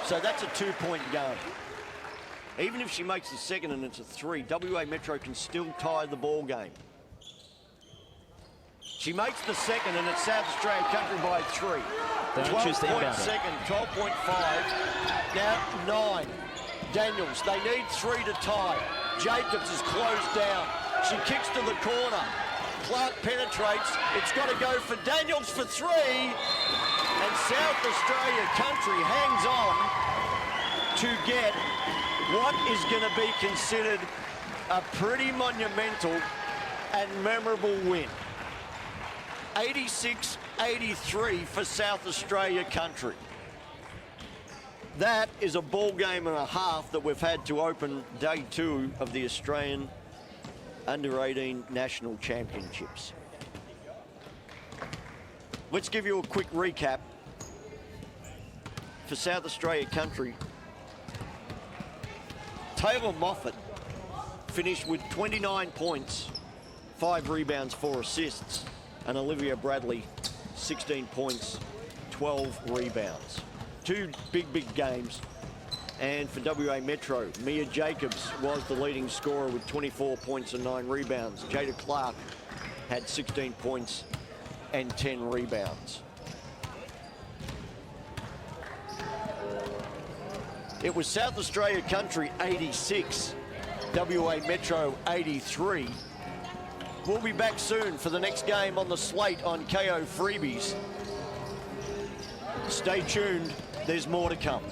So that's a 2-point game. Even if she makes the second and it's a 3, WA Metro can still tie the ball game. She makes the second and it's South Australia country by 3. They don't choose to 12-point inbound it. second, 12.5. Now 9. Daniels, they need 3 to tie. Jacobs is closed down. She kicks to the corner. Clark penetrates. It's got to go for Daniels for 3. And South Australia country hangs on to get what is going to be considered a pretty monumental and memorable win. 86-83 for South Australia country. That is a ball game and a half that we've had to open day 2 of the Australian Under-18 National Championships. Let's give you a quick recap for South Australia country. Taylor Moffat finished with 29 points, 5 rebounds, 4 assists, and Olivia Bradley, 16 points, 12 rebounds. 2 big games. And for WA Metro, Mia Jacobs was the leading scorer with 24 points and 9 rebounds. Jada Clark had 16 points and 10 rebounds. It was South Australia country 86, WA Metro 83. We'll be back soon for the next game on the slate on KO Freebies. Stay tuned, there's more to come.